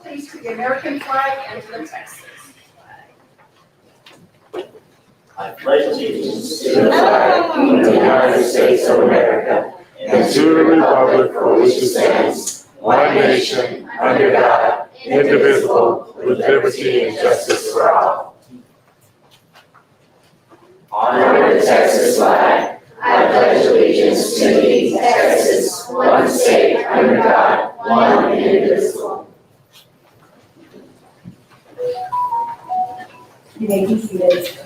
Please, to the American flag and to the Texas flag. I pledge allegiance to the flag of the United States of America and to the republic for which it stands, one nation, under God, indivisible, with liberty and justice for all. Honor the Texas flag. I pledge allegiance to thee, Texas, one state, under God, one and indivisible. You may be seated.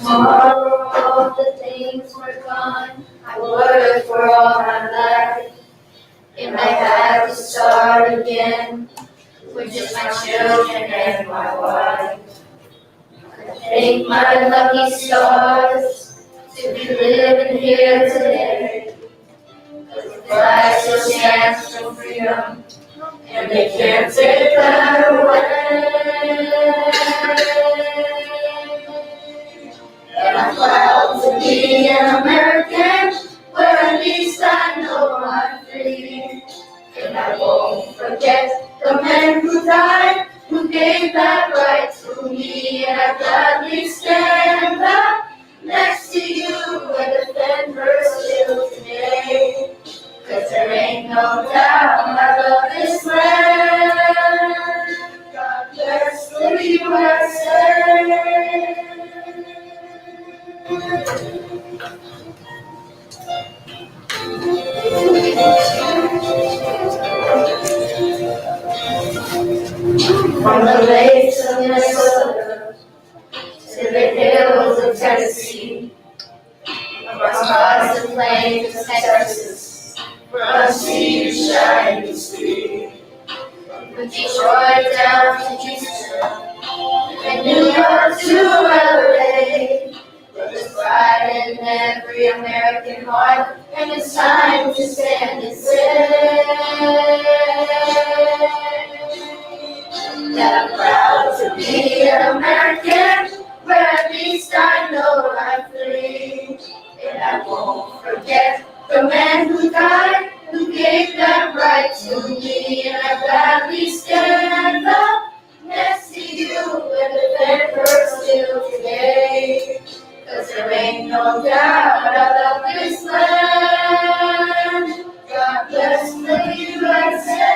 Tomorrow all the things were gone, I worked for all my life, and I had to start again, with just my children and my wife. I thank my lucky stars to be living here today, 'cause the flag still stands for freedom, and they can't take that away. And I'm proud to be an American, where at least I know I'm free. And I won't forget the men who died, who gave that right to me. And I gladly stand up next to you and defend her still today. 'Cause there ain't no doubt I love this land. God bless the USA. From the lakes of Minnesota to the hills of Tennessee, across the plains of Texas, from sea to shining sea, from Detroit down to Houston, and New York to LA. There's pride in every American heart, and it's time to stand and say that I'm proud to be an American, where at least I know I'm free. And I won't forget the men who died, who gave that right to me. And I gladly stand up next to you and defend her still today. 'Cause there ain't no doubt I love this land. God bless the USA.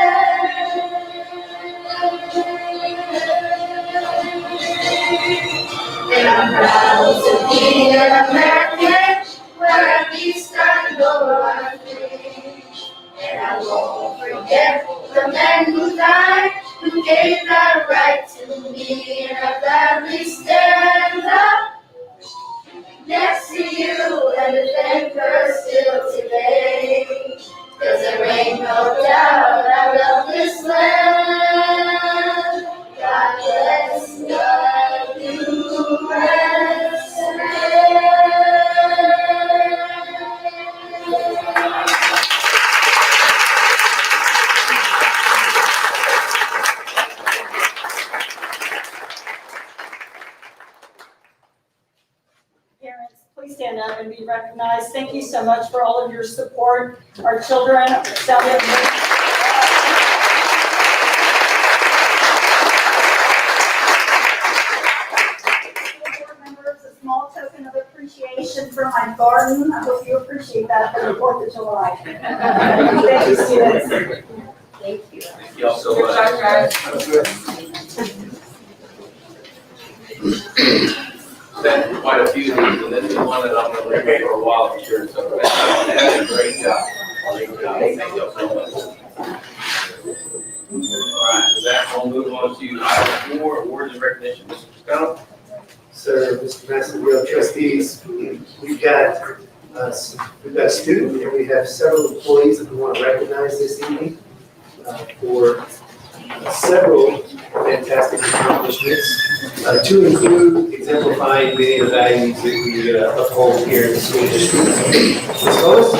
And I'm proud to be an American, where at least I know I'm free. And I won't forget the men who died, who gave that right to me. And I gladly stand up next to you and defend her still today. 'Cause there ain't no doubt I love this land. God bless the USA. Parents, please stand up and be recognized. Thank you so much for all of your support. Our children sounded board members, a small token of appreciation for my garden. I hope you appreciate that for the 4th of July. Thank you, students. Thank you all so Good much. job, guys. Been quite a few of these, and this is one that I'm gonna leave for a while, I'm sure, so that's a great job. Great job. Thank you all so much. All right, with that, we'll move on to item 4, awards and recognition. Mr. Scott? Sir, Mr. Massengill, trustees, we've got a student and we have several employees that we want to recognize this evening for several fantastic accomplishments, to include exemplifying many of the values that we uphold here in the school district. Ms. Lois?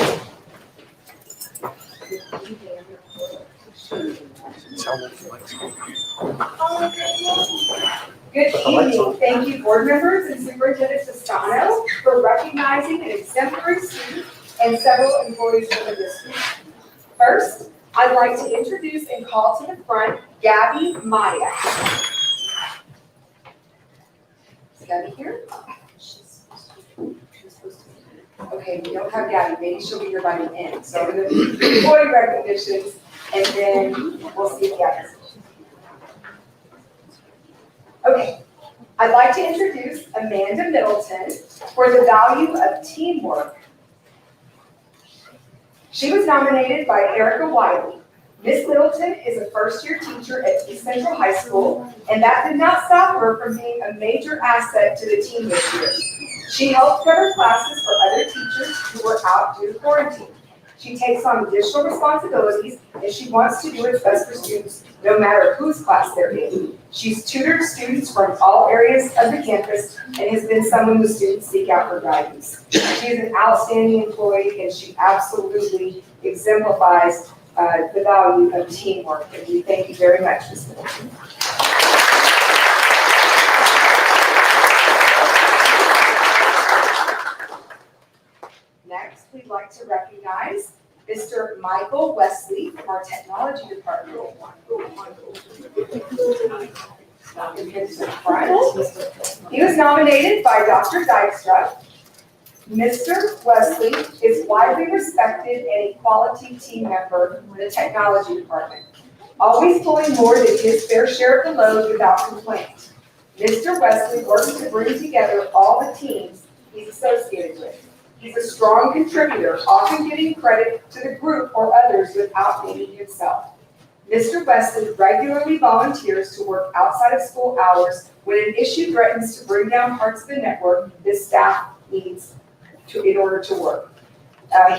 Good evening. Thank you, board members and Superintendent Toscano, for recognizing an exemplary student and several employees of the district. First, I'd like to introduce and call to the front Gabby Maya. Is Gabby here? Okay, we don't have Gabby. Maybe she'll be here by the end. So I'm going to do employee recognitions, and then we'll see if Gabby's. Okay, I'd like to introduce Amanda Middleton for the value of teamwork. She was nominated by Erica Wiley. Miss Middleton is a first-year teacher at East Central High School, and that did not stop her from being a major asset to the team this year. She helped cover classes for other teachers who were out due to quarantine. She takes on additional responsibilities, and she wants to do what's best for students, no matter whose class they're in. She's tutored students from all areas of the campus and has been someone the students seek out for guidance. She is an outstanding employee, and she absolutely exemplifies the value of teamwork. And we thank you very much, Ms. Middleton. Next, we'd like to recognize Mr. Michael Wesley from our technology department. He was nominated by Dr. Dykstra. Mr. Wesley is widely respected and a quality team member for the technology department, always pulling more than his fair share of the load without complaint. Mr. Wesley works to bring together all the teams he's associated with. He's a strong contributor, often giving credit to the group or others without naming himself. Mr. Wesley regularly volunteers to work outside of school hours when an issue threatens to bring down parts of the network this staff needs in order to work.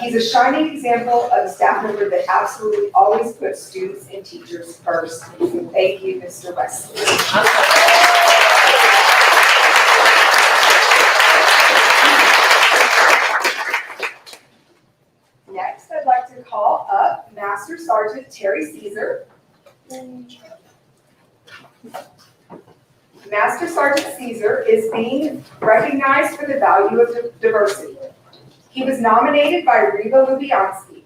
He's a shining example of a staff member that absolutely always puts students and teachers first. Thank you, Mr. Wesley. Next, I'd like to call up Master Sergeant Terry Caesar. Master Sergeant Caesar is being recognized for the value of diversity. He was nominated by Reva Lubianski.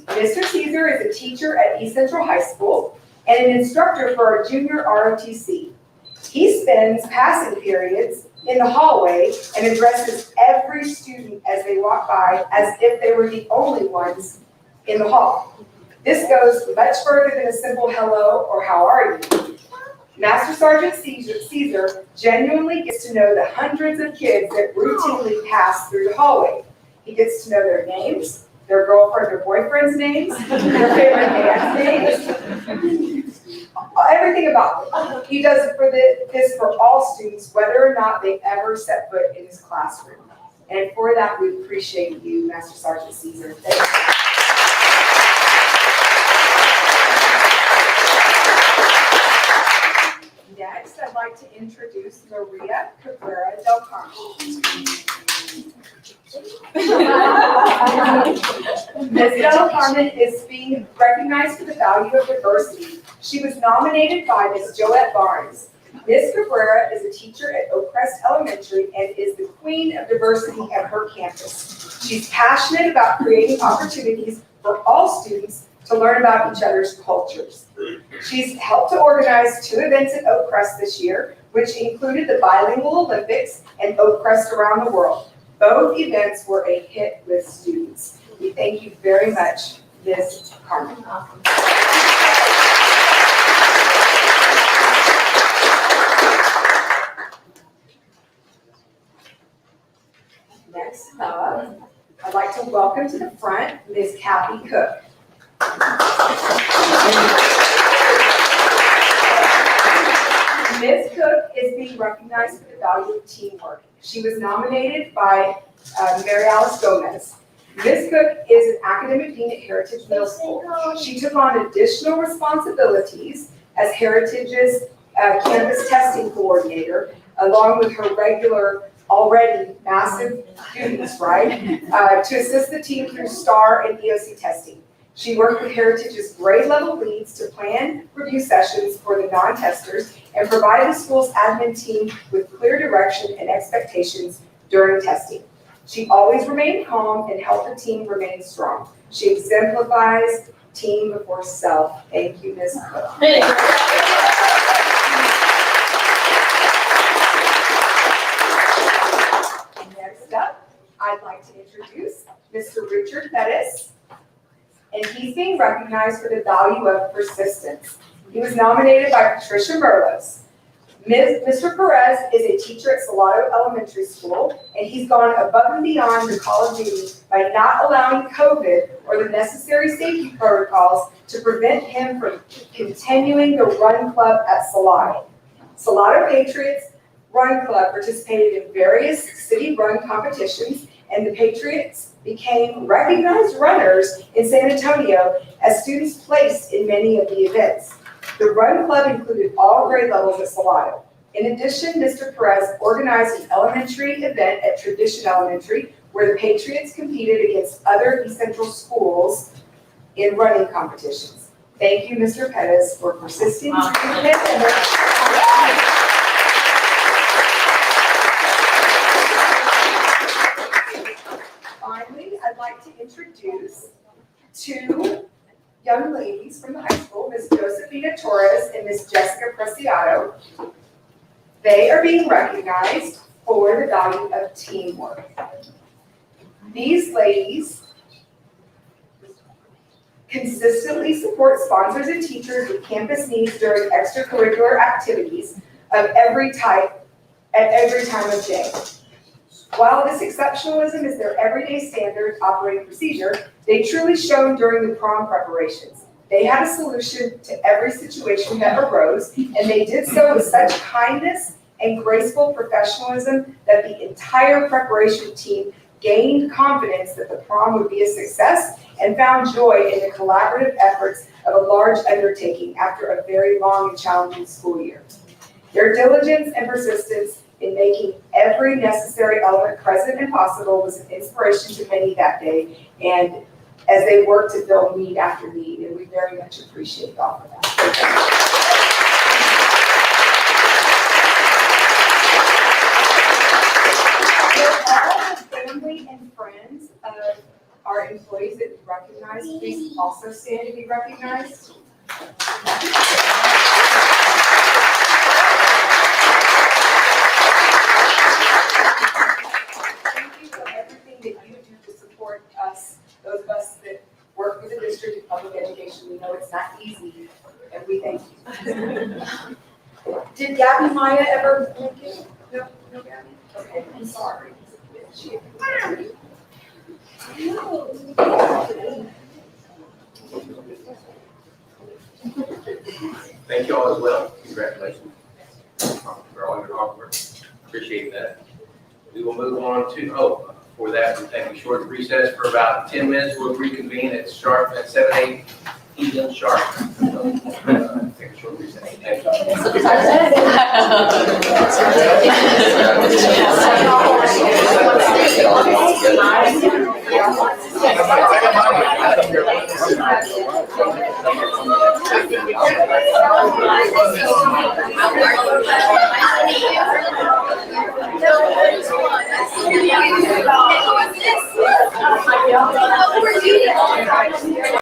Mr. Caesar is a teacher at East Central High School and an instructor for our junior ROTC. He spends passing periods in the hallway and addresses every student as they walk by as if they were the only ones in the hall. This goes much further than a simple hello or how are you. Master Sergeant Caesar genuinely gets to know the hundreds of kids that routinely pass through the hallway. He gets to know their names, their girlfriend or boyfriend's names, their favorite band's names, everything about them. He does this for all students, whether or not they ever set foot in his classroom. And for that, we appreciate you, Master Sergeant Caesar. Thank you. Next, I'd like to introduce Maria Cabrera del Carmen. Ms. Del Carmen is being recognized for the value of diversity. She was nominated by Ms. Joette Barnes. Ms. Cabrera is a teacher at Oakcrest Elementary and is the queen of diversity at her campus. She's passionate about creating opportunities for all students to learn about each other's cultures. She's helped to organize 2 events at Oakcrest this year, which included the Bilingual Olympics and Oakcrest Around the World. Both events were a hit with students. We thank you very much, Ms. Carmen. Ms. Kathy Cook. Ms. Cook is being recognized for the value of teamwork. She was nominated by Mary Alice Gomez. Ms. Cook is an academic dean at Heritage Middle School. She took on additional responsibilities as Heritage's campus testing coordinator, along with her regular, already massive duties, right, to assist the team through STAR and EOC testing. She worked with Heritage's grade level leads to plan review sessions for the non-testers and provided the school's admin team with clear direction and expectations during testing. She always remained calm and helped the team remain strong. She exemplifies team before self. Thank you, Ms. Cook. Next up, I'd like to introduce Mr. Richard Pettis, and he's being recognized for the value of persistence. He was nominated by Patricia Merlos. Mr. Perez is a teacher at Salado Elementary School, and he's gone above and beyond the call of duty by not allowing COVID or the necessary safety protocols to prevent him from continuing the run club at Salado. Salado Patriots Run Club participated in various city run competitions, and the Patriots became recognized runners in San Antonio as students placed in many of the events. The Run Club included all grade levels at Salado. In addition, Mr. Perez organized an elementary event at Tradition Elementary where the Patriots competed against other East Central schools in running competitions. Thank you, Mr. Pettis, for persisting in Finally, I'd like to introduce two young ladies from the high school, Ms. Josefina Torres and Ms. Jessica Preciado. They are being recognized for the value of teamwork. These ladies consistently support sponsors and teachers with campus needs during extracurricular activities of every type at every time of day. While this exceptionalism is their everyday standard operating procedure, they truly shone during the prom preparations. They had a solution to every situation that arose, and they did so with such kindness and graceful professionalism that the entire preparation team gained confidence that the prom would be a success and found joy in the collaborative efforts of a large undertaking after a very long and challenging school year. Their diligence and persistence in making every necessary element present and possible was an inspiration to many that day, and as they worked to fill need after need, and we very much appreciate all of that. For all the family and friends of our employees that we recognize, please also stand to be recognized. Us, those of us that work with the district of public education, we know it's not easy, and we thank you. Did Gabby Maya ever make it? No, Gabby? Okay, I'm sorry. Thank you all as well. Congratulations for all your hard work. Appreciate that. We will move on to, for that, we'll take a short recess for about 10 minutes. We'll reconvene at sharp at 7:08 p.m. sharp. Take a short recess. Thank you.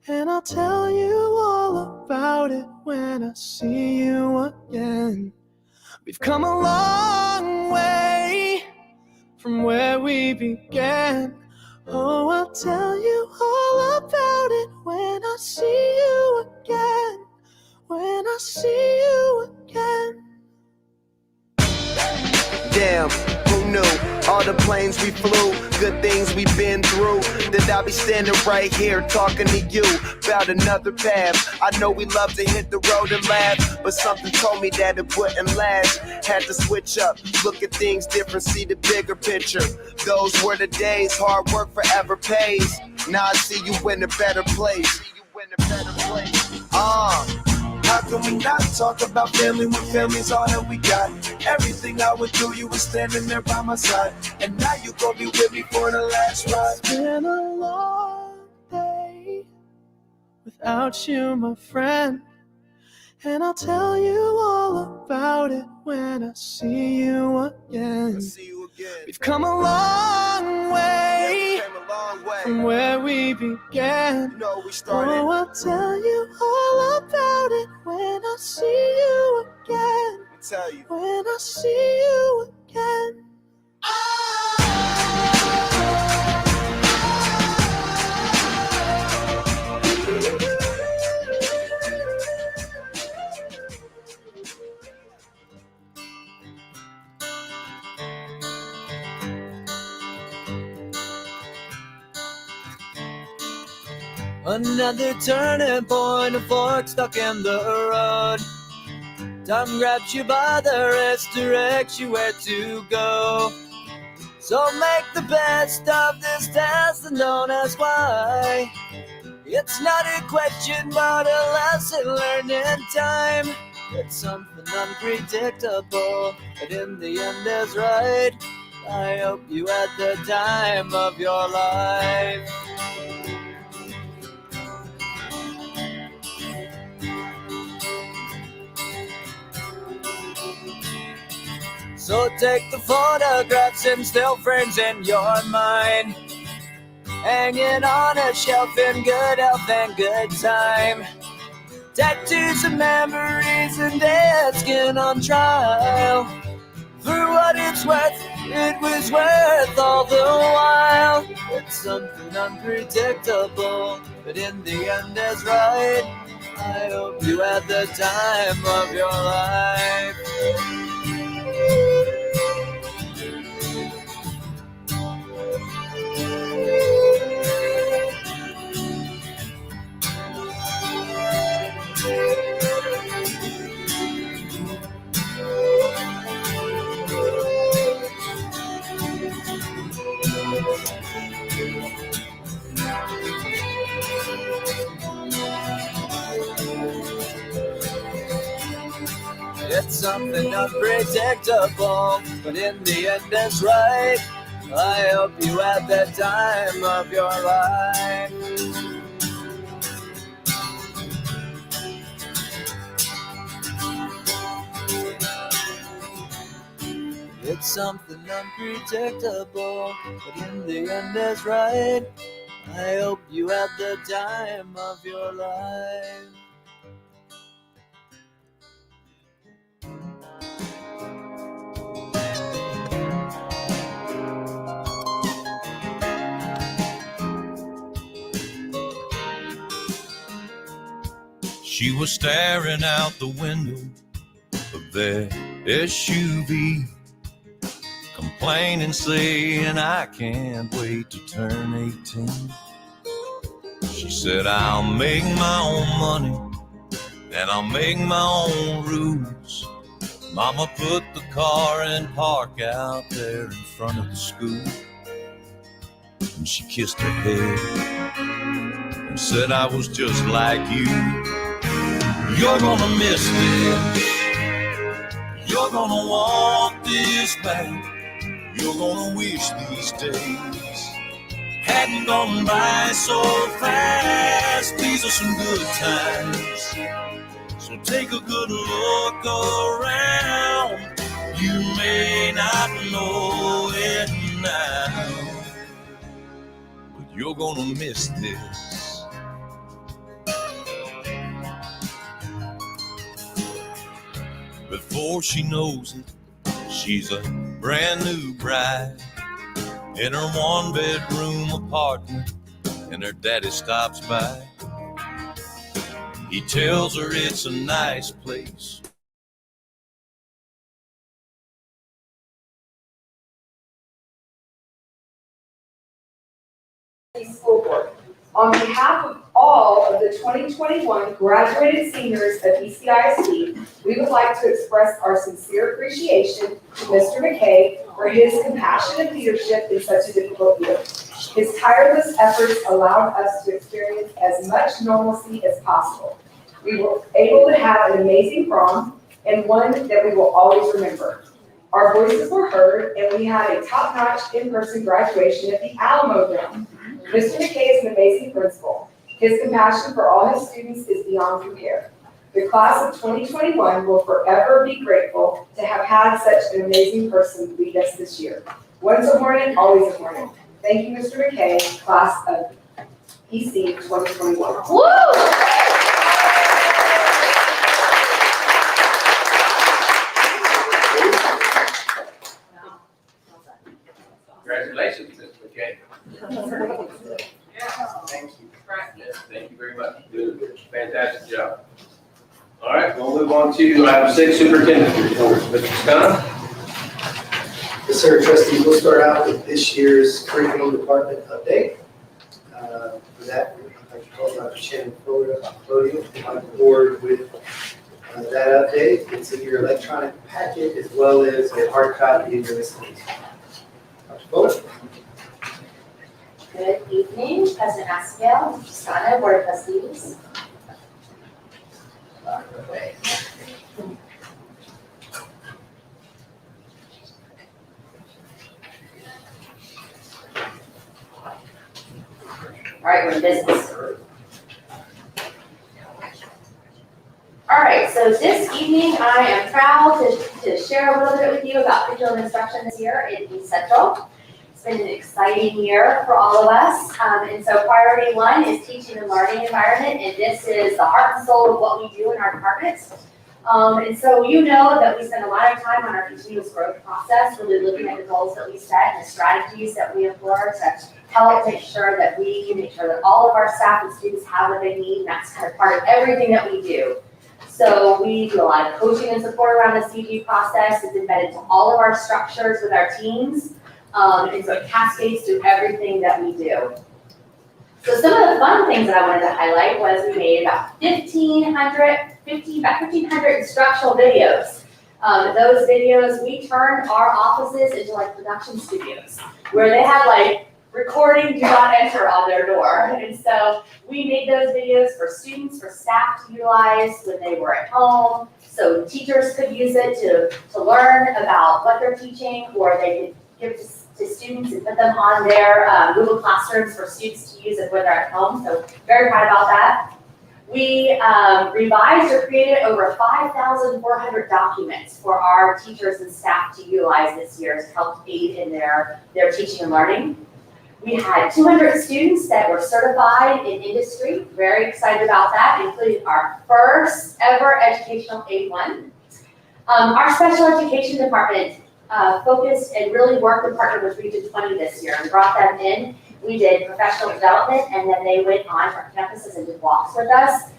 And I'll tell you all about it when I see you again. We've come a long way from where we began. Oh, I'll tell you all about it when I see you again. When I see you again. Damn, who knew? All the planes we flew, good things we've been through. That I'll be standing right here talking to you about another path. I know we love to hit the road and laugh, but something told me that it wouldn't last. Had to switch up, look at things different, see the bigger picture. Those were the days, hard work forever pays. Now I see you in a better place. How can we not talk about family when family's all that we got? Everything I would do, you were standing there by my side. And now you gon' be with me for the last ride. It's been a long day without you, my friend. And I'll tell you all about it when I see you again. We've come a long way from where we began. Oh, I'll tell you all about it when I see you again. When I see you again. Another turning point, a fork stuck in the road. Time grabs you by the wrist, directs you where to go. So make the best of this test and don't ask why. It's not a question but a lesson learned in time. It's something unpredictable, but in the end is right. I hope you had the time of your life. So take the photographs and still frames in your mind, hanging on a shelf in good health and good time. Tattoos and memories and dead skin on trial. For what it's worth, it was worth all the while. It's something unpredictable, but in the end is right. I hope you had the time of your life. It's something unpredictable, but in the end it's right. I hope you had the time of your life. It's something unpredictable, but in the end it's right. I hope you had the time of your life. She was staring out the window of their SUV, complaining, saying, I can't wait to turn 18. She said, I'll make my own money and I'll make my own rules. Mama put the car in park out there in front of the school, and she kissed her head and said, I was just like you. You're gonna miss this. You're gonna want this back. You're gonna wish these days hadn't gone by so fast. These are some good times, so take a good look around. You may not know it now, but you're gonna miss this. before she knows it, she's a brand new bride in her one-bedroom apartment, and her daddy stops by. He tells her it's a nice place. School Board. On behalf of all of the 2021 graduated seniors of ECISD, we would like to express our sincere appreciation to Mr. McKay for his compassionate leadership in such a difficult year. His tireless efforts allowed us to experience as much normalcy as possible. We were able to have an amazing prom and one that we will always remember. Our voices were heard, and we had a top-notch in-person graduation at the Alamo Dome. Mr. McKay is an amazing principal. His compassion for all his students is beyond compare. The class of 2021 will forever be grateful to have had such an amazing person lead us this year. Once a Hornet, always a Hornet. Thank you, Mr. McKay, class of EC 2021. Woo! Congratulations, Mr. McKay. Thank you. Yes, thank you very much. Good. Fantastic job. All right, we'll move on to item 6, superintendent reports. Mr. Scott? Yes, sir, trustees, we'll start out with this year's curriculum department update. For that, I'd like to call Dr. Shannon Fuller up on the podium on the board with that update. It's in your electronic packet as well as a hard copy in your listening. Dr. Fuller? Good evening, President Aspel, Mr. Scott, Board of Trustees. All right, we're in business. All right, so this evening I am proud to share a little bit with you about curriculum instruction this year at East Central. It's been an exciting year for all of us. And so priority 1 is teaching and learning environment, and this is the heart and soul of what we do in our departments. And so you know that we spend a lot of time on our continuous growth process, really looking at the goals that we set and the strategies that we employ to help make sure that all of our staff and students have what they need, and that's kind of part of everything that we do. So we do a lot of coaching and support around the CG process. It's embedded to all of our structures with our teams. And so it cascades through everything that we do. So some of the fun things that I wanted to highlight was we made about 1,500 instructional videos. Those videos, we turned our offices into like production studios where they had like recording, do not enter on their door. And so we made those videos for students, for staff to utilize when they were at home. So teachers could use it to learn about what they're teaching, or they could give to students and put them on their Google Classrooms for students to use it when they're at home. So very proud about that. We revised or created over 5,400 documents for our teachers and staff to utilize this year to help aid in their teaching and learning. We had 200 students that were certified in industry. Very excited about that, including our first ever educational A1. Our special education department focused and really worked and partnered with Region 20 this year and brought them in. We did professional development, and then they went on to our campuses and did walks with us,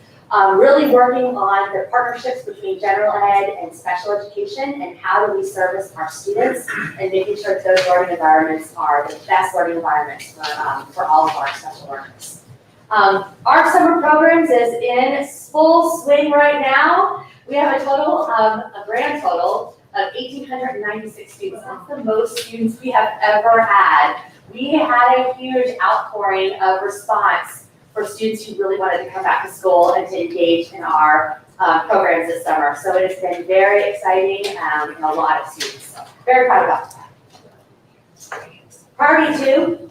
really working on the partnerships between general ed and special education and how do we service our students and making sure that those learning environments are the best learning environments for all of our special learners. Our summer programs is in full swing right now. We have a grand total of 1,896 students. That's the most students we have ever had. We had a huge outpouring of response for students who really wanted to come back to school and to engage in our programs this summer. So it has been very exciting and a lot of students. So very proud about that. Priority 2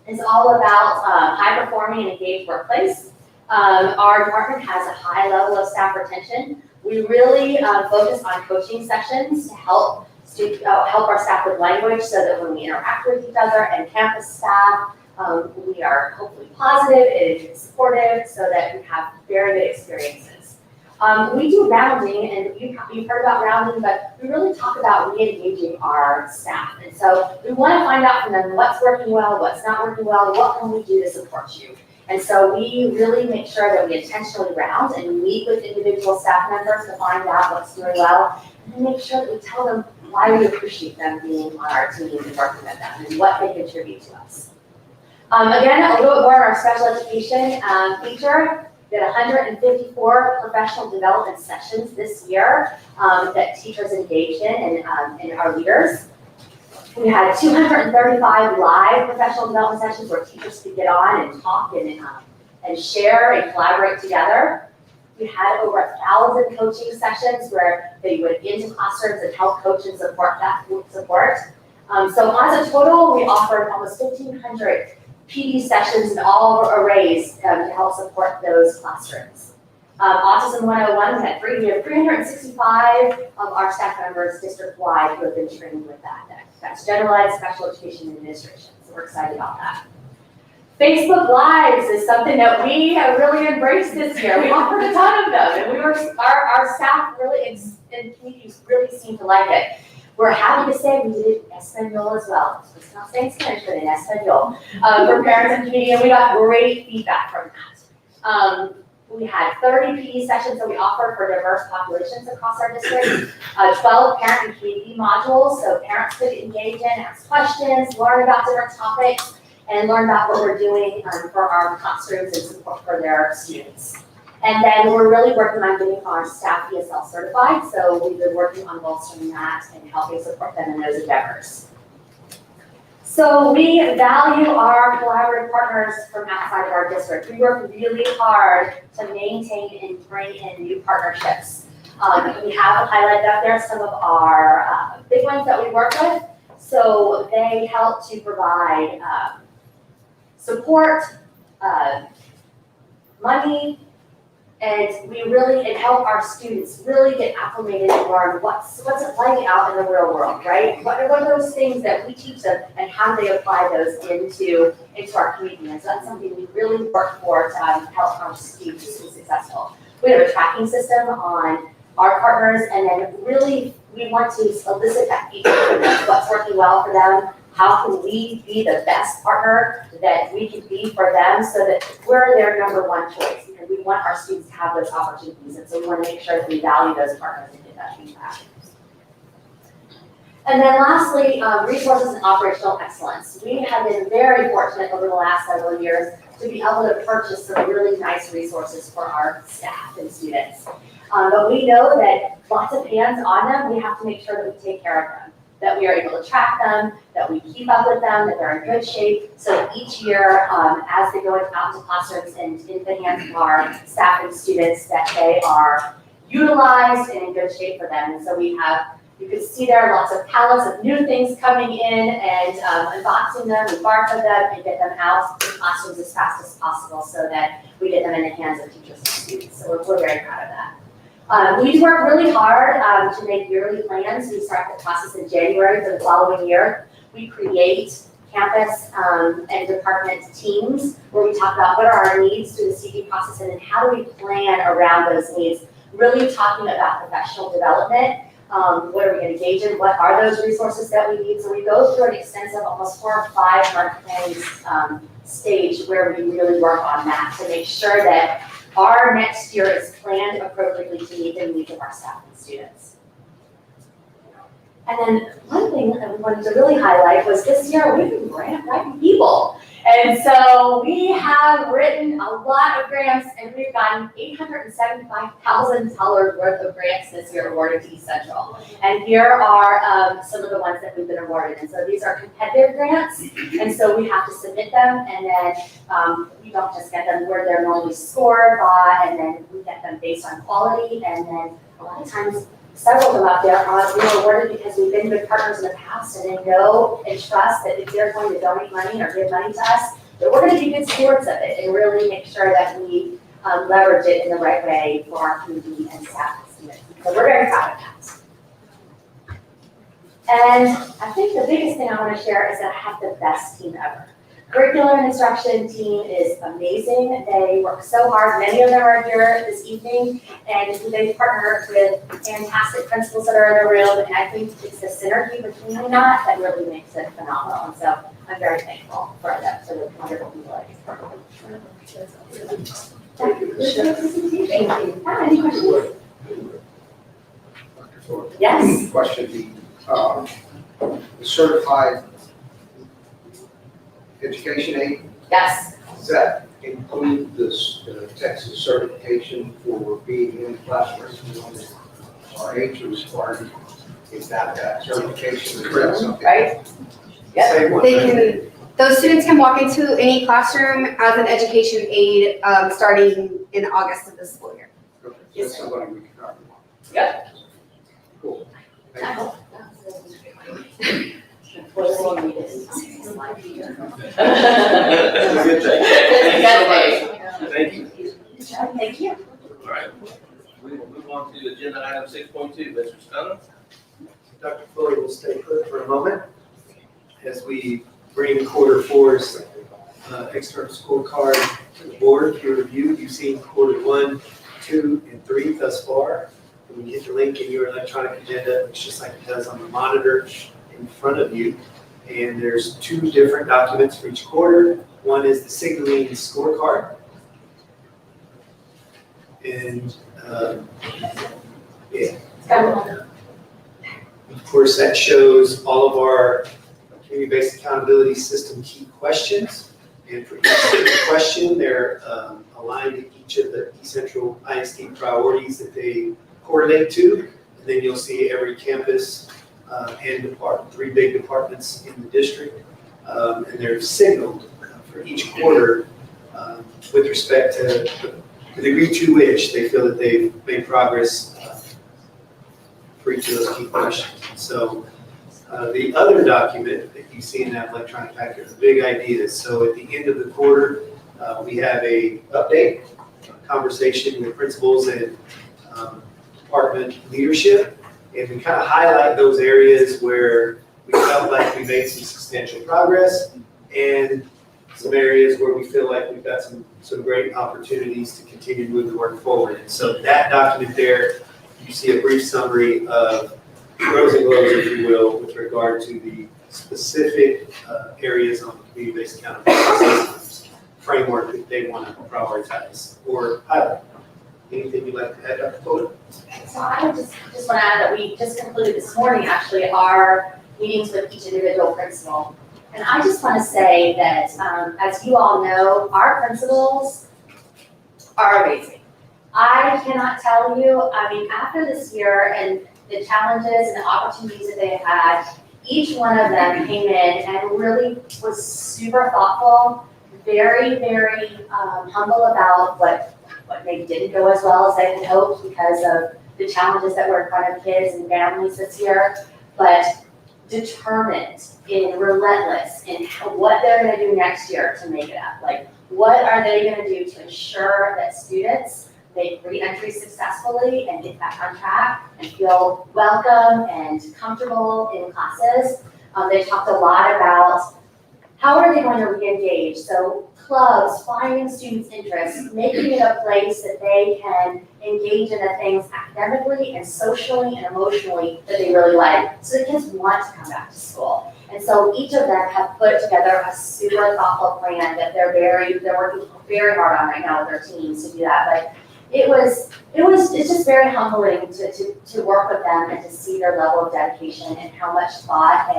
is all about high-performing and engaged workplace. Our department has a high level of staff retention. We really focus on coaching sessions to help our staff with language so that when we interact with each other and campus staff, we are hopefully positive and supportive so that we have very good experiences. We do rounding, and you've heard about rounding, but we really talk about re-engaging our staff. And so we want to find out from them what's working well, what's not working well, what can we do to support you. And so we really make sure that we intentionally round and meet with individual staff members to find out what's doing well, and then make sure that we tell them why we appreciate them being on our team and working with them and what they contribute to us. Again, a little bit more on our special education feature. We had 154 professional development sessions this year that teachers engaged in and our leaders. We had 235 live professional development sessions where teachers could get on and talk and share and collaborate together. We had over 1,000 coaching sessions where they went into classrooms and help coach and support that support. So as a total, we offered almost 1,500 PD sessions in all arrays to help support those classrooms. Autism 101, we have 365 of our staff members district-wide who have been trained with that. That's generalized special education administration, so we're excited about that. Facebook Lives is something that we have really embraced this year. We offered a ton of them, and our staff really and communities really seem to like it. We're happy to say we did it in Espanol as well. So it's not saying Spanish, but in Espanol for parents and community, and we got great feedback from that. We had 30 PD sessions that we offered for diverse populations across our district, 12 parent and community modules, so parents could engage in, ask questions, learn about different topics, and learn about what we're doing for our classrooms and support for their students. And then we're really working on getting our staff ESL certified, so we've been working on bolstering that and helping support them in those endeavors. So we value our collaborative partners from outside of our district. We work really hard to maintain and bring in new partnerships. We have highlighted up there some of our big ones that we work with. So they help to provide support, money, and we really help our students really get acclimated and learn what's it like out in the real world, right? What are those things that we teach them, and how do they apply those into our community? And so that's something we really work for to help our students be successful. We have a tracking system on our partners, and then really we want to elicit that feedback from them. What's working well for them? How can we be the best partner that we can be for them so that we're their number one choice? Because we want our students to have those opportunities, and so we want to make sure that we value those partners and get that feedback. And then lastly, resources and operational excellence. We have been very fortunate over the last several years to be able to purchase some really nice resources for our staff and students. But we know that lots of hands on them, we have to make sure that we take care of them, that we are able to track them, that we keep up with them, that they're in good shape. So each year, as they go out to classrooms and in the hands of our staff and students, that they are utilized and in good shape for them. And so we have, you can see there lots of pallets of new things coming in and unboxing them, we barcode them and get them out to classrooms as fast as possible so that we get them in the hands of teachers and students. So we're very proud of that. We work really hard to make yearly plans. We start the process in January for the following year. We create campus and department teams where we talk about what are our needs through the CD process and then how do we plan around those needs, really talking about professional development. What are we going to engage in? What are those resources that we need? So we go through an extensive, almost 4 or 5 month planning stage where we really work on that to make sure that our next year is planned appropriately to meet the needs of our staff and students. And then one thing that we wanted to really highlight was this year we've been grant writing people. And so we have written a lot of grants and we've gotten $875,000 worth of grants this year awarded to East Central. And here are some of the ones that we've been awarded. And so these are competitive grants. And so we have to submit them and then we don't just get them where they're normally scored by, and then we get them based on quality. And then a lot of times, several of them out there we were awarded because we've been good partners in the past and they know and trust that if they're going to donate money or give money to us, that we're going to be good stewards of it and really make sure that we leverage it in the right way for our community and staff and students. So we're very proud of that. And I think the biggest thing I want to share is that I have the best team ever. curriculum and instruction team is amazing. They work so hard. Many of them are here this evening, and they partner with fantastic principals that are in the room. And I think it's the synergy between that that really makes it phenomenal. And so I'm very thankful for that, for the wonderful people at this program. Thank you. Any questions? Dr. Thorpe. Yes. Question, the certified education aid, Yes. does that include this Texas certification for being in the classroom? Our age required, is that certification? Right? Yes. Say what? Those students can walk into any classroom as an education aide, starting in August of this school year. Okay, so that's somebody we can talk about. Yeah. Cool. Thank you. Good thing. Thank you. Thank you. All right. We will move on to agenda item 6.2, Mr. Stone. Dr. Fuller will stay put for a moment as we bring quarter four's external scorecard to the board for review. You've seen quarter 1, 2, and 3 thus far. When you hit the link in your electronic agenda, it's just like it does on the monitor in front of you. And there's 2 different documents for each quarter. One is the signaling scorecard. And of course, that shows all of our community-based accountability system key questions. And for each question, they're aligned to each of the Central ISD priorities that they correlate to. And then you'll see every campus and department, 3 big departments in the district. And they're signaled for each quarter with respect to the degree to which they feel that they've made progress for each of those key questions. So the other document that you see in that electronic packet are big ideas. So at the end of the quarter, we have a update, a conversation with principals and department leadership, and we kind of highlight those areas where we felt like we made some substantial progress and some areas where we feel like we've got some great opportunities to continue to move the work forward. And so that document there, you see a brief summary of pros and woes, if you will, with regard to the specific areas on the community-based accountability systems framework that they want to prioritize or highlight. Anything you'd like to add, Dr. Fuller? So I would just want to add that we just concluded this morning, actually, our meetings with each individual principal. And I just want to say that, as you all know, our principals are amazing. I cannot tell you, I mean, after this year and the challenges and the opportunities that they had, each one of them came in and really was super thoughtful, very, very humble about what maybe didn't go as well as they had hoped because of the challenges that were in front of kids and families this year, but determined and relentless in what they're going to do next year to make it up. Like, what are they going to do to ensure that students make re-entry successfully and get back on track and feel welcome and comfortable in classes? They talked a lot about how are they going to re-engage. So clubs, finding students' interests, making it a place that they can engage in the things academically and socially and emotionally that they really like, so the kids want to come back to school. And so each of them have put together a super thoughtful plan that they're working very hard on right now with their teams to do that. But it's just very humbling to work with them and to see their level of dedication and how much thought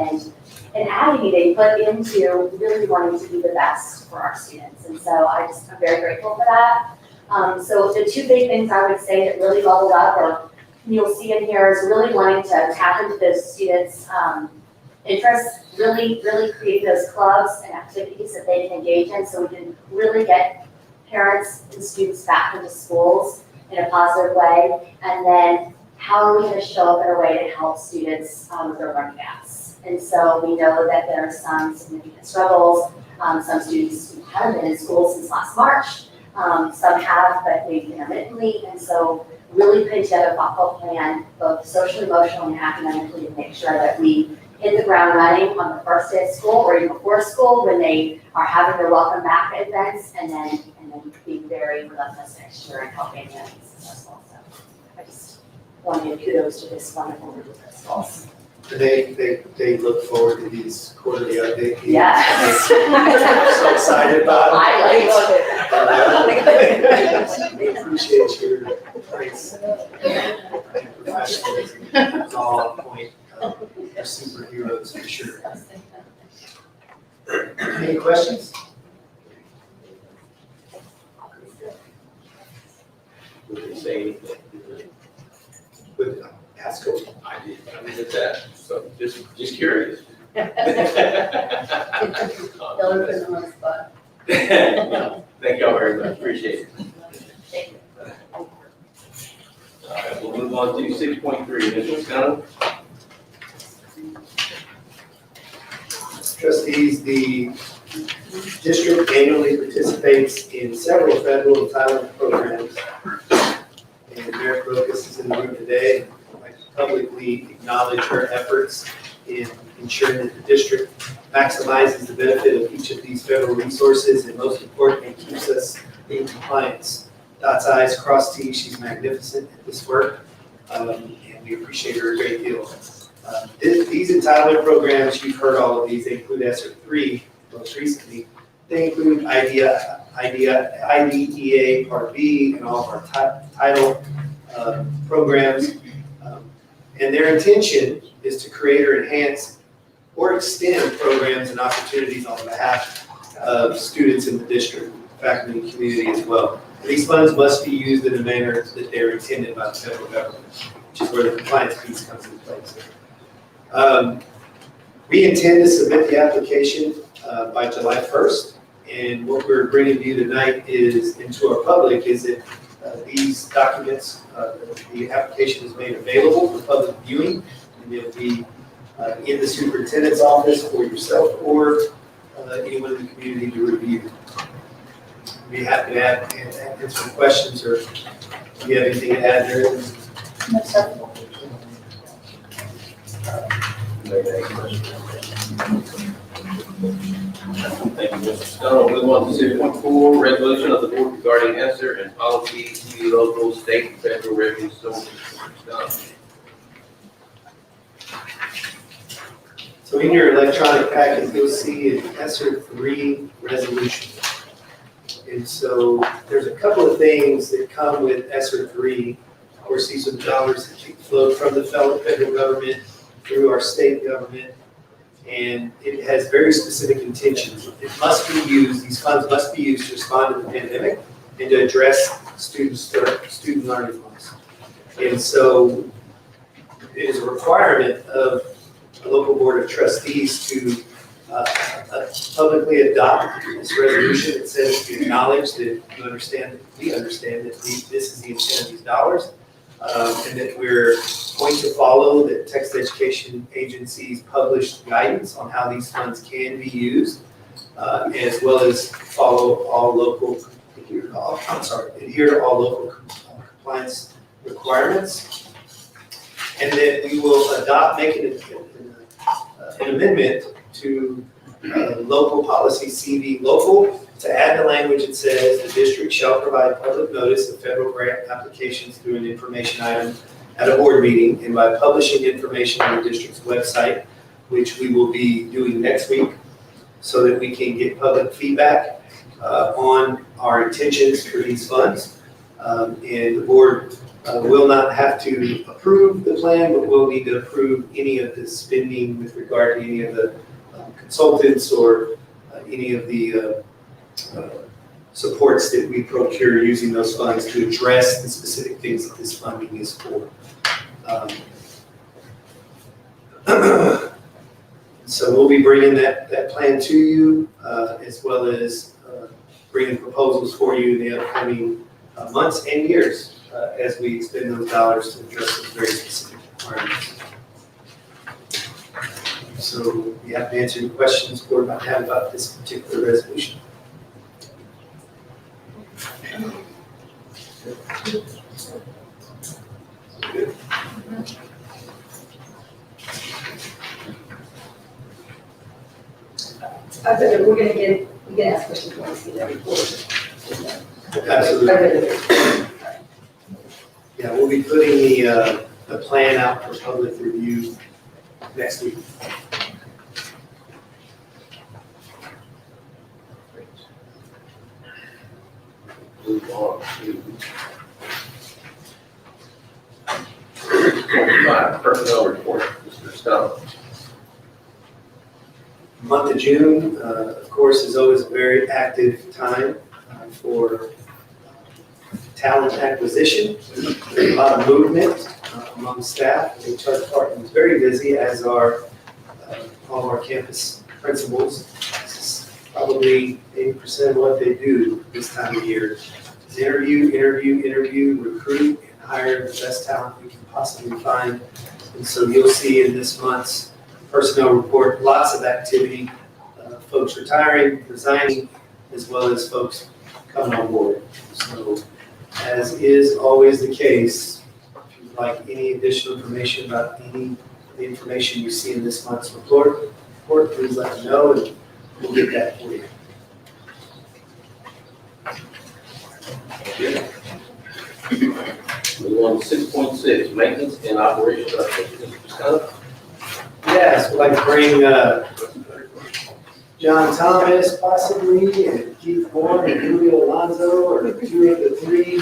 and agony they put into really wanting to be the best for our students. And so I'm very grateful for that. So the 2 big things I would say that really bubbled up, or you'll see in here, is really wanting to tap into those students' interests, really create those clubs and activities that they can engage in so we can really get parents and students back into schools in a positive way. And then how are we going to show up in a way to help students with their learning gaps? And so we know that there are some significant struggles. Some students who haven't been in school since last March. Some have, but maybe intermittently. And so really putting together a thoughtful plan, both socially, emotionally, and academically, to make sure that we hit the ground running on the first day of school or even before school when they are having their welcome back events, and then be very relentless next year in helping them be successful. So I just want to give kudos to this wonderful group of principals. They look forward to these quarterly updates. Yes. I'm so excited about it. I love it. We appreciate your grace and professionalism. It's all on point. You're superheroes for sure. Any questions? We can say anything. With ask Coach. I did, I mean, it's that, so just curious. Don't put them on the spot. No, thank y'all very much, appreciate it. Thank you. All right, we'll move on to 6.3, Mr. Scott. Trustees, the district annually participates in several federal entitlement programs. And Mayor Crocus is in the room today. I'd like to publicly acknowledge her efforts in ensuring that the district maximizes the benefit of each of these federal resources, and most importantly, keeps us in compliance. Dots I's, cross T's, she's magnificent at this work, and we appreciate her a great deal. These entitlement programs, you've heard all of these, they include ESSER 3 most recently. They include IDEA, Part B, and all of our title programs. And their intention is to create or enhance or extend programs and opportunities on behalf of students in the district, faculty, and community as well. These funds must be used in a manner that they're intended by the federal government, which is where the compliance piece comes into place. We intend to submit the application by July 1st, and what we're bringing to you tonight is, into our public, is that these documents, the application is made available for public viewing, and it'll be in the superintendent's office for yourself or anyone in the community to review. Be happy to answer questions, or if you have anything to add there. No, sir. Thank you, Mr. Scott. We'll move on to 6.4, resolution of the board regarding ESSER and policy, TV, local, state, and federal revenue sources. Mr. Scott. So in your electronic packet, you'll see an ESSER 3 resolution. And so there's a couple of things that come with ESSER 3. Of course, these are the dollars that flow from the federal government through our state government. And it has very specific intentions. It must be used, these funds must be used to respond to the pandemic and to address student learning loss. And so it is a requirement of a local board of trustees to publicly adopt this resolution. It says to acknowledge that you understand, that we understand that this is the intent of these dollars, and that we're going to follow the Texas Education Agency's published guidance on how these funds can be used, as well as follow all local, adhere to all local compliance requirements. And that we will make an amendment to local policy CV local to add the language that says the district shall provide public notice of federal grant applications through an information item at a board meeting and by publishing information on the district's website, which we will be doing next week, so that we can get public feedback on our intentions for these funds. And the board will not have to approve the plan, but will need to approve any of the spending with regard to any of the consultants or any of the supports that we procure using those funds to address the specific things that this funding is for. So we'll be bringing that plan to you, as well as bringing proposals for you in the upcoming months and years as we expend those dollars to address those very specific requirements. So you have to answer any questions the board might have about this particular resolution. Good. We're gonna get asked questions when we see that report. Absolutely. Yeah, we'll be putting the plan out for public review next week. Move on to 25, personnel report, Mr. Stone. Month of June, of course, is always a very active time for talent acquisition. There's a lot of movement among staff. The HR department is very busy, as are all of our campus principals. This is probably 80% of what they do this time of year. Is interview, recruit, and hire the best talent we can possibly find. And so you'll see in this month's personnel report, lots of activity, folks retiring, resigning, as well as folks coming on board. So, as is always the case, if you'd like any additional information about any of the information you see in this month's report, please let me know and we'll get that for you. Move on to 6.6, maintenance and operations update, Mr. Stone. Yes, we'd like to bring John Thomas possibly, and Keith Bourne and Julio Alonso, or two of the three,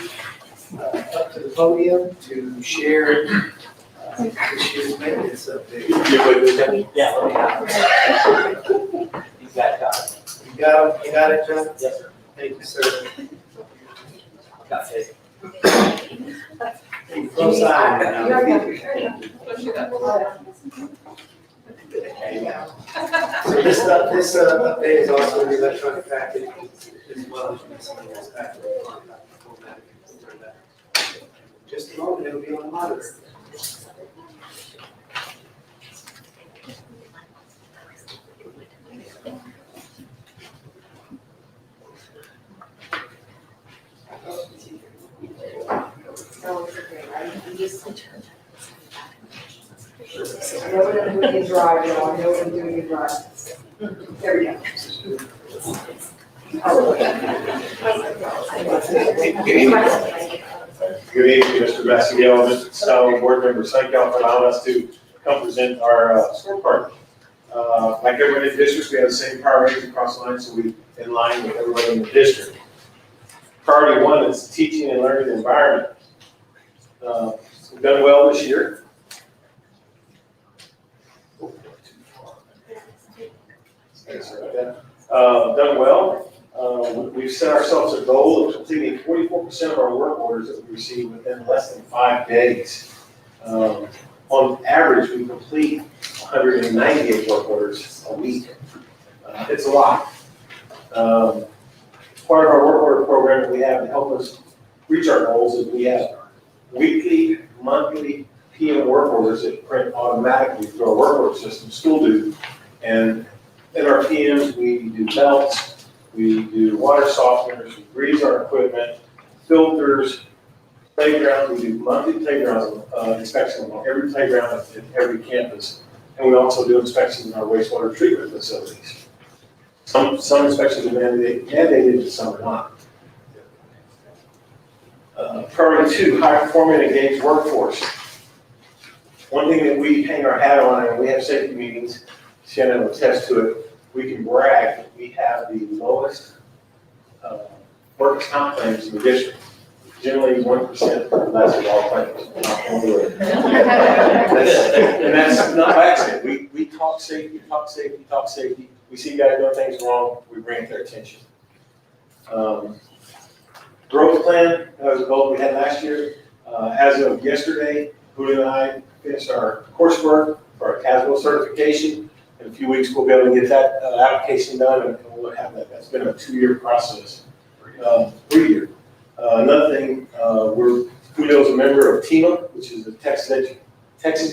up to the podium to share this year's maintenance update. Yeah, let me have it. You got it. You got it, John? Yes, sir. Thank you, sir. Got it. Close eye now. So this update is also in the electronic packet as well as this packet. Just a moment, it'll be on the monitor. I know what I'm doing in drive, y'all. I know what I'm doing in drive. There we go. Good evening, Mr. Bassigiel, Mr. Stone, board members. Thank y'all for allowing us to come present our scorecard. Like everybody in the district, we have the same priorities across the line, so we're in line with everybody in the district. Priority one is teaching and learning environment. We've done well this year. Done well. We've set ourselves a goal of completing 44% of our work orders that we receive within less than 5 days. On average, we complete 198 work orders a week. It's a lot. Part of our work order program that we have to help us reach our goals is we have weekly, monthly PM work orders that print automatically through our work order system, school do. And in our PMs, we do belts, we do water softeners, we grease our equipment, filters, playground. We do monthly playground inspections on every playground at every campus. And we also do inspections in our wastewater treatment facilities. Some inspections are mandated, and some are not. Priority two, high performing and engaged workforce. One thing that we hang our hat on, and we have safety meetings, Shannon will attest to it, we can brag that we have the lowest workers' comp claims in the district. Generally 1% or less of all claims. And that's not by accident. We talk safety. We see guys doing things wrong, we bring it to their attention. Growth plan, that was a goal we had last year. As of yesterday, Julio and I finished our coursework for our CASWELL certification. In a few weeks, we'll be able to get that application done, and we'll have that. That's been a 2-year process, 3-year. Another thing, Julio's a member of TEMA, which is the Texas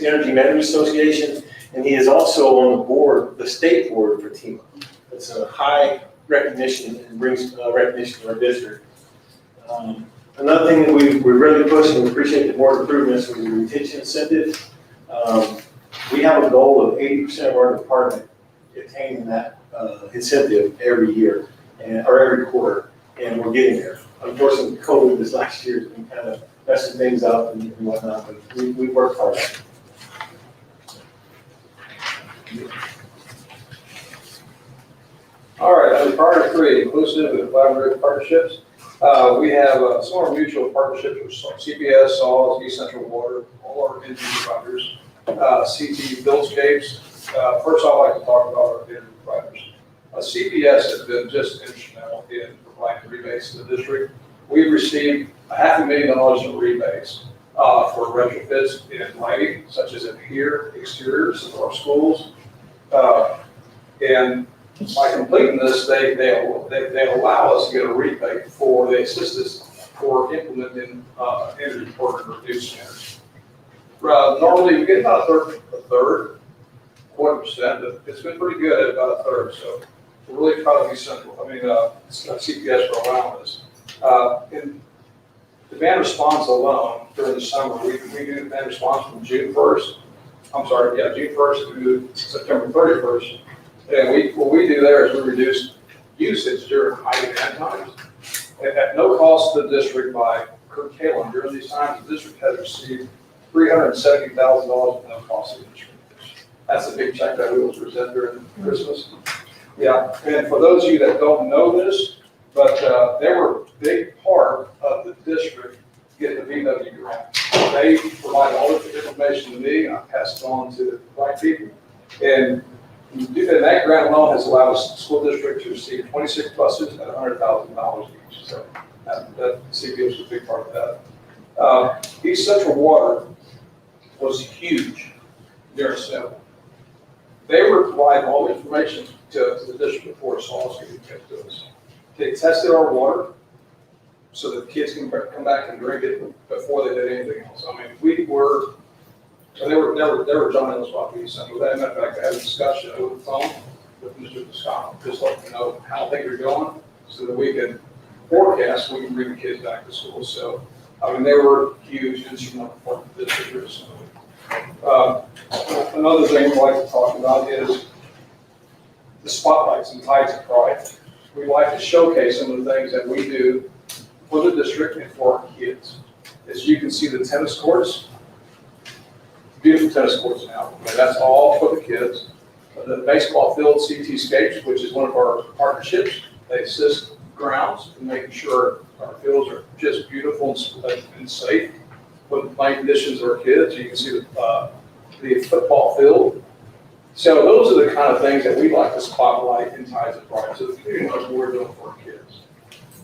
Energy Management Association, and he is also on the board, the state board for TEMA. It's a high recognition and brings recognition to our district. Another thing that we really push and we appreciate the board improvements was the retention incentive. We have a goal of 80% of our department attaining that incentive every year or every quarter, and we're getting there. Unfortunately, COVID this last year has been kind of messing things up and whatnot, but we worked hard at it. All right, under priority 3, inclusive and collaborative partnerships. We have some of our mutual partnerships with CPS, SAWS, East Central Water, all our energy providers, CT Buildscapes. First, I'd like to talk about our energy providers. CPS has been just instrumental in providing rebates to the district. We've received $500,000 in rebates for retrofits in lighting, such as in here, exteriors of our schools. And by completing this, they allow us to get a rebate for the assistance for implementing energy program reduced standards. Normally, we get about a third, 40%, but it's been pretty good at about a third. So we're really proud of CPS for allowing us. In demand response alone, during the summer, we do demand response from June 1st through September 31st. And what we do there is we reduce usage during high demand times at no cost to the district by curtailing. During these times, the district has received $370,000 in no cost to the district. That's a big check that we will present during Christmas. Yeah, and for those of you that don't know this, but they were a big part of the district getting the VW grant. They provided all the information to me, and I passed it on to the right people. And that grant alone has allowed us, the school district, to receive 26 buses at $100,000 each. So that CPS was a big part of that. East Central Water was huge during snow. They were providing all the information to the district before SAWS could get to us. They tested our water so that kids can come back and drink it before they did anything else. I mean, they were joining us about East Central. As a matter of fact, I had a discussion over the phone with Mr. Toscano, just letting me know how things are going so that we can forecast, we can bring the kids back to school. So, I mean, they were huge instrumental for the district. Another thing we'd like to talk about is the spotlights and Tides of Pride. We like to showcase some of the things that we do for the district and for our kids. As you can see, the tennis courts, beautiful tennis courts now. And that's all for the kids. The baseball field, CT Scapes, which is one of our partnerships, they assist grounds in making sure our fields are just beautiful and safe for the playing conditions of our kids. You can see the football field. So those are the kind of things that we like to spotlight in Tides of Pride. So the community knows what we're doing for our kids.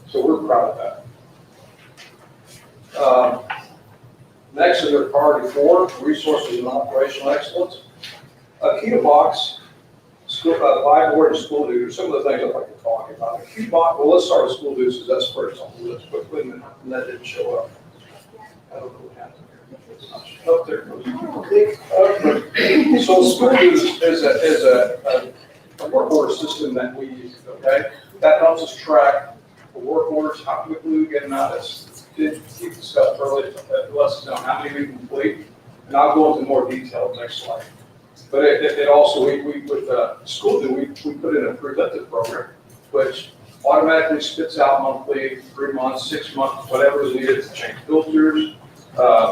So we're proud of that. Next is our priority 4, resources and operational excellence. Key to box, buy board and school dues, some of the things I'd like to talk about. Key to box, well, let's start with school dues, because that's first on the list, but when that didn't show up. I don't know what happened here. It's not up there. So school dues is a work order system that we use, okay? That helps us track the work orders, how quickly we get them out. Keep discussed earlier, lessons on how many we complete, and I'll go into more detail next slide. But it also, we with school do, we put in a preventive program, which automatically spits out monthly, 3 months, 6 months, whatever is needed to change filters,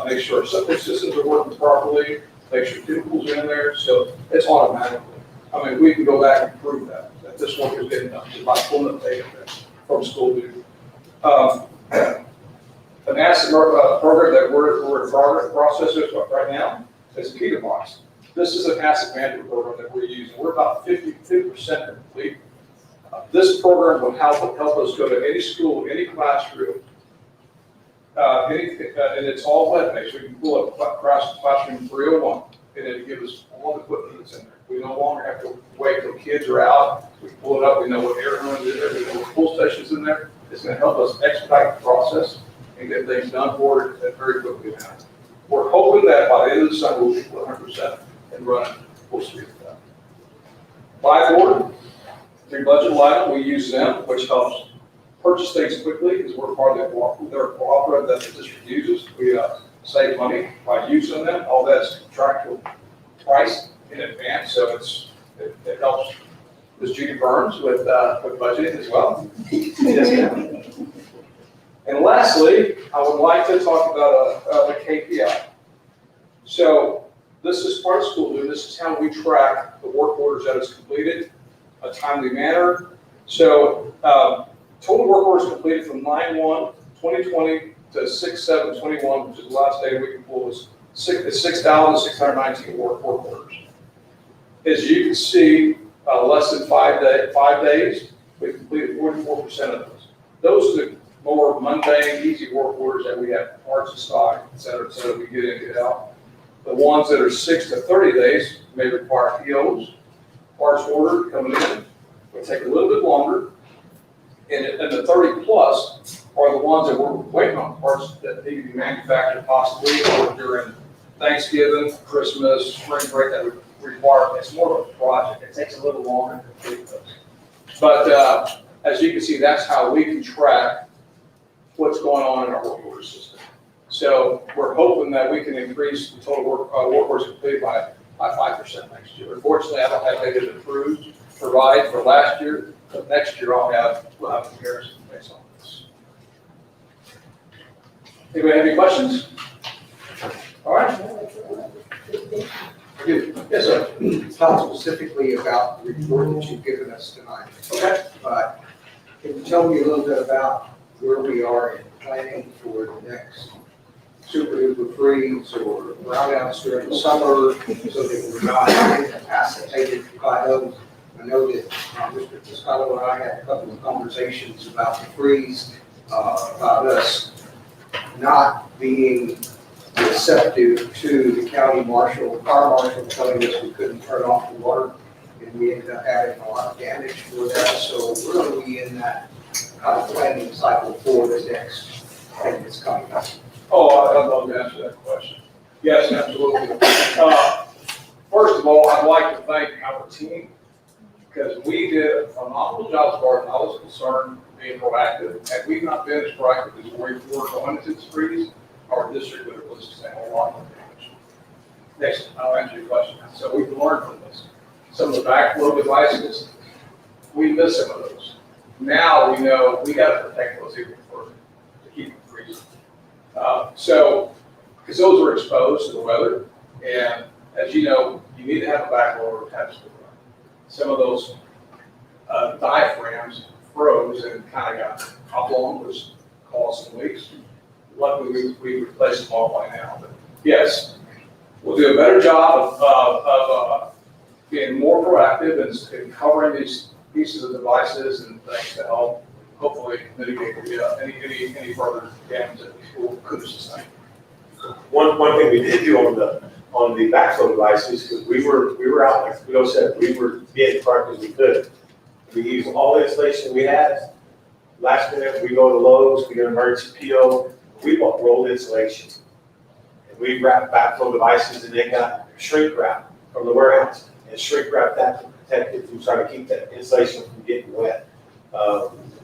make sure septic systems are working properly, make sure chemicals are in there, so it's automatically. I mean, we can go back and prove that this work is getting done just by pulling up data from school do. An asset program that we're in process with right now is Key Box. This is an asset management program that we're using. We're about 50% complete. This program will help us go to any school, any classroom, anything, and it's all web-based. We can pull up classroom 301, and it'll give us all the equipment that's in there. We no longer have to wait till kids are out. We pull it up. We know what air runs in there. We know what pull stations in there. It's going to help us expedite the process and get things done for it very quickly now. We're hoping that by the end of the summer we'll be 100% and running full speed with that. Buy board, through budget line, we use them, which helps purchase things quickly because we're part of the cooperative that the district uses. We save money by using them. All that's contractual price in advance, so it helps Ms. Judy Burns with budgeting as well. Yes, ma'am. And lastly, I would like to talk about a KPI. So this is part of school, and this is how we track the work orders that is completed, a timely manner. So total work orders completed from 9/1/2020 to 6/7/21, which is the last day we can pull, was 6,619 work orders. As you can see, less than 5 days, we completed 44% of those. Those are the more mundane, easy work orders that we have parts of stock, et cetera, we get in, get out. The ones that are 6 to 30 days may require POs, parts ordered coming in, will take a little bit longer. And the 30 plus are the ones that we're waiting on, parts that need to be manufactured possibly or during Thanksgiving, Christmas, spring break that would require, it's more of a project. It takes a little longer to complete those. But as you can see, that's how we can track what's going on in our work order system. So we're hoping that we can increase the total work orders completed by 5% next year. Unfortunately, I don't have data to provide for last year, but next year we'll have a comparison based on this. Anybody have any questions? All right. Yes, sir. It's not specifically about the report that you've given us tonight. Okay. But can you tell me a little bit about where we are in planning for the next super duper freeze or brownouts during the summer so that we're not incapacitated by those? I know that Mr. Toscano and I had a couple of conversations about the freeze, about us not being receptive to the county marshal, fire marshal telling us we couldn't turn off the water, and we ended up having a lot of damage for that. So we're going to be in that kind of planning cycle for the next thing that's coming up. Oh, I'd love to answer that question. Yes, absolutely. First of all, I'd like to thank our team because we did a phenomenal job as far as I was concerned being proactive. Had we not been as proactive as we were going into this freeze, our district would have sustained a lot more damage. Next, I'll answer your question. So we've learned from this. Some of the backflow devices, we missed some of those. Now we know we got to protect those even further to keep them freezing. Because those are exposed to the weather, and as you know, you need to have a backflow or have to run. Some of those diaphragms froze and kind of got oblong, which caused some leaks. Luckily, we replaced them all by now. But yes, we'll do a better job of being more proactive and covering these pieces of devices and things to help hopefully mitigate any further damage that the school could have sustained. One thing we did do on the backflow devices, because we were out, like Guido said, we were being as proactive as we could. We used all the installation we had. Last minute, we go to Lowe's, we get an emergency PO. We bought rolled insulation. And we wrapped backflow devices and they got shrink wrap from the warehouse and shrink wrap that to protect it from trying to keep that insulation from getting wet.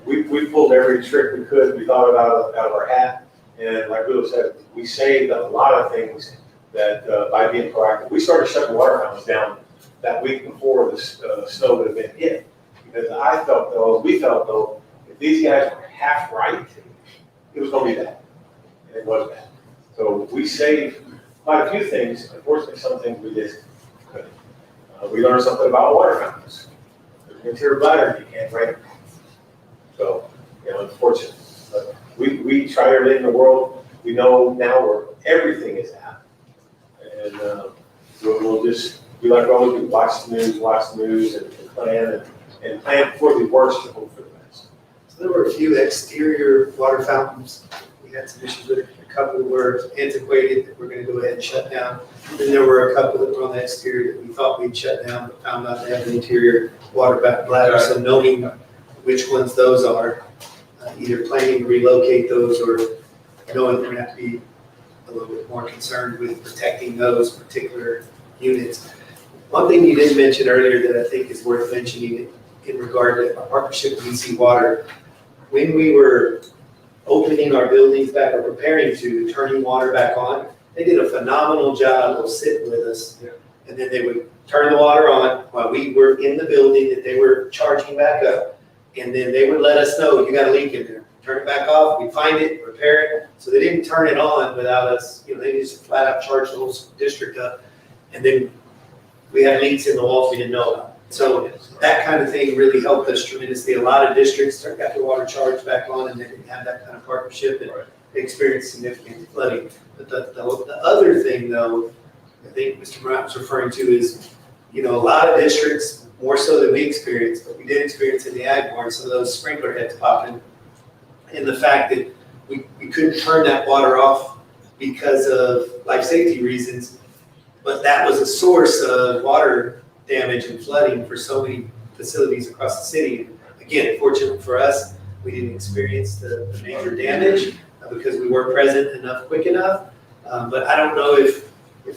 We pulled every trick we could. We thought about out of our hat. And like Will said, we saved a lot of things that by being proactive. We started shutting water fountains down that week before the snow would have been hit. Because we felt though, if these guys were half right, it was going to be bad. And it was bad. So we saved quite a few things. Unfortunately, some things we just couldn't. We learned something about water fountains. There's an interior bladder, you can't break them. So, unfortunately. But we try everything in the world. We know now where everything is at. And we'll just, we like always do, watch the news and plan and plan for the worst and hope for the best. So there were a few exterior water fountains. We had some issues with a couple were antiquated that we're going to go ahead and shut down. Then there were a couple that were on the exterior that we thought we'd shut down, but found out they have an interior water bladder. So knowing which ones those are, either planning to relocate those or knowing we're going to have to be a little bit more concerned with protecting those particular units. One thing you did mention earlier that I think is worth mentioning in regard to our partnership with EC Water, when we were opening our buildings back or preparing to turning water back on, they did a phenomenal job of sitting with us and then they would turn the water on while we were in the building that they were charging back up. And then they would let us know, you got a leak in there. Turn it back off, we find it, repair it. So they didn't turn it on without us, they just flat out charged the whole district up. And then we had leaks in the walls we didn't know about. So that kind of thing really helped us tremendously. A lot of districts got their water charged back on and they didn't have that kind of partnership and experienced significant flooding. But the other thing though, I think Mr. Brown was referring to is, a lot of districts, more so than we experienced, but we did experience in the ag barn, some of those sprinkler heads popping. And the fact that we couldn't turn that water off because of life safety reasons, but that was a source of water damage and flooding for so many facilities across the city. Again, fortunately for us, we didn't experience the major damage because we weren't present enough, quick enough. But I don't know if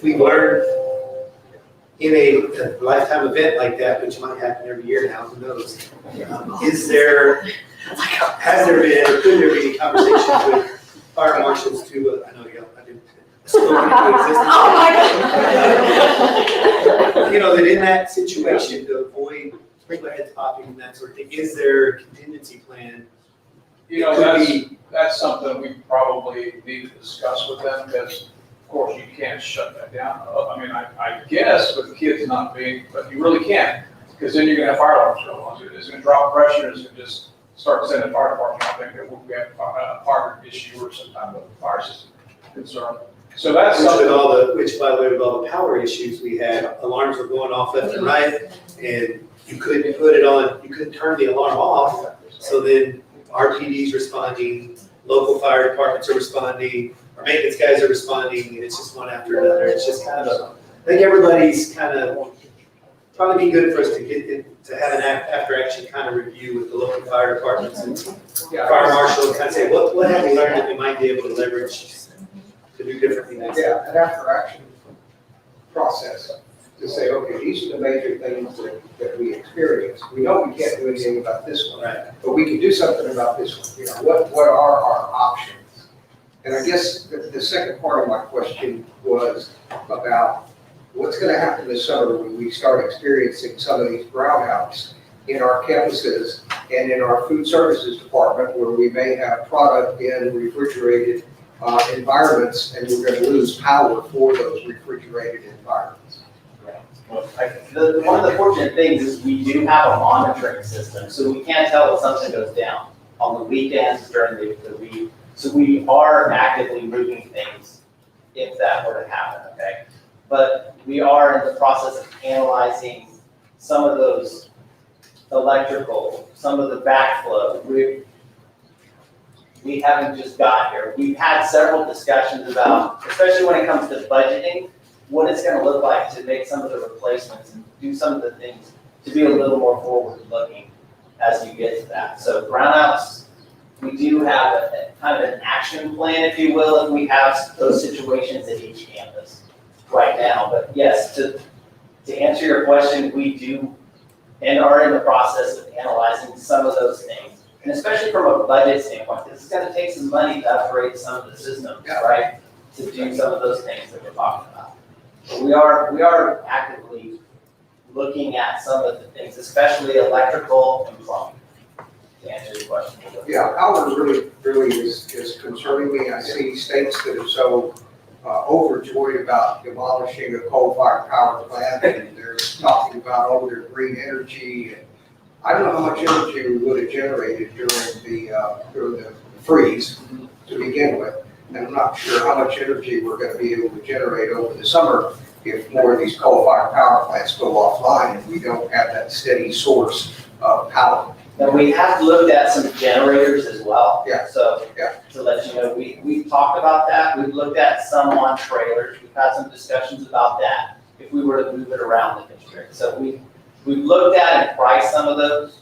we learned in a lifetime event like that, which might happen every year now, who knows? Has there been, or could there be conversations with fire marshals to, I know you, I didn't, spoken into existence. Oh my God. That in that situation, to avoid sprinkler heads popping and that sort of thing, is there a contingency plan? That's something we probably need to discuss with them, because of course you can't shut that down. I mean, I guess with the kids not being, but you really can't, because then you're gonna have fire alarms go on. It's gonna drop pressure, it's gonna just start sending fire department. I think that we have a fire issue or some type of fire system concern. So that's something. Which by the way, with all the power issues we had, alarms were going off left and right, and you couldn't put it on, you couldn't turn the alarm off. So then RPD's responding, local fire departments are responding, our maintenance guys are responding, and it's just one after another. It's just kind of, I think everybody's kind of, probably be good for us to to have an after action kind of review with the local fire departments and fire marshal and kind of say, what have we learned that we might be able to leverage to do differently next time? Yeah, an after action process to say, okay, these are the major things that we experience. We know we can't do anything about this one, Right. but we can do something about this one. What are our options? And I guess the second part of my question was about what's going to happen this summer when we start experiencing some of these brownouts in our campuses and in our food services department, where we may have product in refrigerated environments, and we're going to lose power for those refrigerated environments. Well, one of the fortunate things is we do have a monitoring system, so we can tell if something goes down on the weekends during the week. So we are actively moving things if that were to happen, okay? But we are in the process of analyzing some of those electrical, some of the backflow. We haven't just got here. We've had several discussions about, especially when it comes to budgeting, what it's gonna look like to make some of the replacements and do some of the things to be a little more forward-looking as you get to that. So brownouts, we do have a kind of an action plan, if you will, if we have those situations at each campus right now. But yes, to answer your question, we do and are in the process of analyzing some of those things. And especially from a budget standpoint, this is gonna take some money to upgrade some of the systems, right? To do some of those things that we're talking about. But we are actively looking at some of the things, especially electrical and plumbing, to answer your question. Yeah, power really is concerning me. I see states that are so overjoyed about demolishing a coal-fired power plant, and they're talking about all their green energy. And I don't know how much energy we would have generated during the freeze to begin with. And I'm not sure how much energy we're going to be able to generate over the summer if more of these coal-fired power plants go offline and we don't have that steady source of power. And we have looked at some generators as well. Yeah. So to let you know, we've talked about that. We've looked at some on trailers. We've had some discussions about that if we were to move it around the district. So we've looked at and priced some of those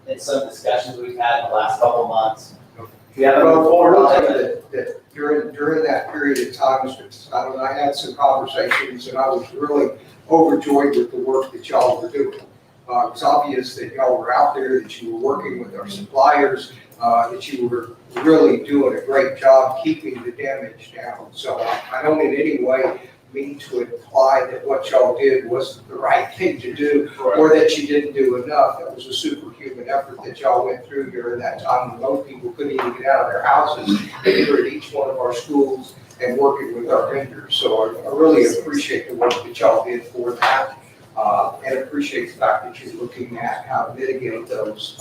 in some discussions we've had in the last couple of months. We haven't moved forward on it. That during that period of time, I had some conversations and I was really overjoyed with the work that y'all were doing. It's obvious that y'all were out there, that you were working with our suppliers, that you were really doing a great job keeping the damage down. So I don't in any way me to imply that what y'all did was the right thing to do, or that you didn't do enough. It was a superhuman effort that y'all went through during that time when most people couldn't even get out of their houses. And you were at each one of our schools and working with our vendors. So I really appreciate the work that y'all did for that. And appreciate the fact that you're looking at how to mitigate those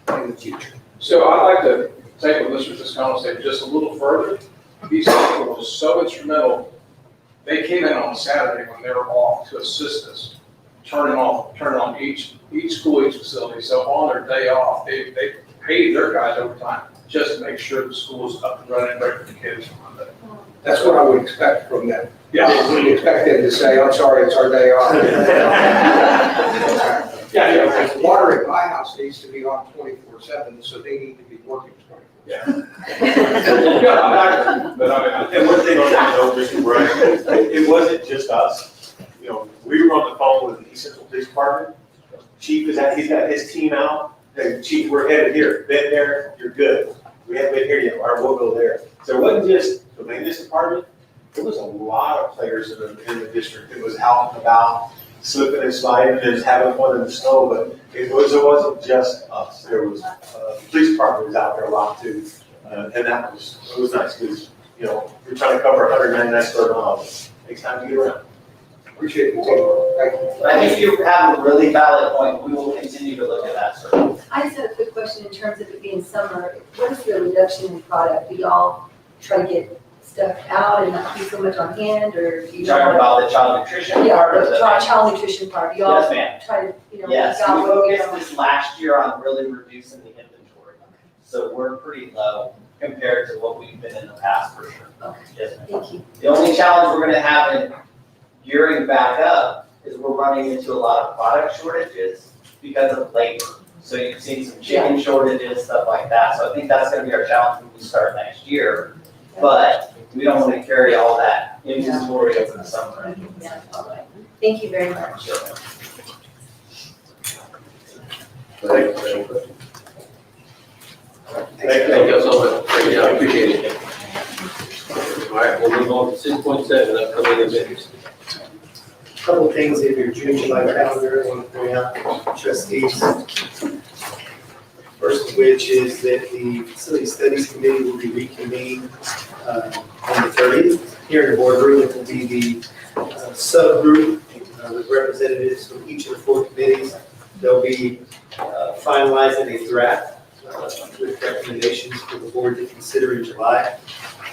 in the future. So I'd like to take what Mr. Fiscone said just a little further. These people were so instrumental. They came in on Saturday when they were off to assist us, turning on each school, each facility. So on their day off, they paid their guys overtime just to make sure the school was up and running ready for the kids on Monday. That's what I would expect from them. Yeah. I wouldn't expect them to say, I'm sorry, it's our day off. Yeah. Water at my house needs to be on 24/7, so they need to be working 24/7. Yeah. But I mean, And one thing on that note, Mr. Brian, it wasn't just us. You know, we were on the phone with the East Central Police Department. Chief he's got his team out. Hey, Chief, we're headed here. Been there, you're good. We haven't been here yet, or we'll go there. So it wasn't just the maintenance department. There was a lot of players in the district that was out and about, slipping and sliding and having fun in the snow, but it wasn't just us. There was, the police department was out there a lot too. And it was nice because, you know, we're trying to cover 199 square miles. Takes time to get around. Appreciate the teamwork. Thank you. I think you have a really valid point. We will continue to look at that, sir. I just had a quick question in terms of it being summer. What is the reduction in product? Do y'all try to get stuff out and not be so much on hand, or do you? Talking about the child nutrition Yeah, part of the child nutrition part. Do y'all Yes, ma'am. try to, you know? Yes, y'all we work, you focused know? this last year on really reducing the inventory. So we're pretty low compared to what we've been in the past for sure. Okay. Yes, ma'am. Thank you. The only challenge we're gonna have in gearing back up is we're running into a lot of product shortages because of labor. So you've seen some chicken shortages, stuff like that. So I think that's gonna be our challenge when we start next year. But we don't want to carry all that inventory over the summer. Yeah, all right. Thank you very much. Sure. Thank you so much. Great job. Appreciate it. All right, we'll move on to 6.7, upcoming events. Couple of things in your June, July calendar I want to point out, trustees. First of which is that the Facility Studies Committee will be reconvened on the 30th. Here in the boardroom, it will be the subgroup with representatives from each of the 4 committees. They'll be finalizing a draft with recommendations for the board to consider in July.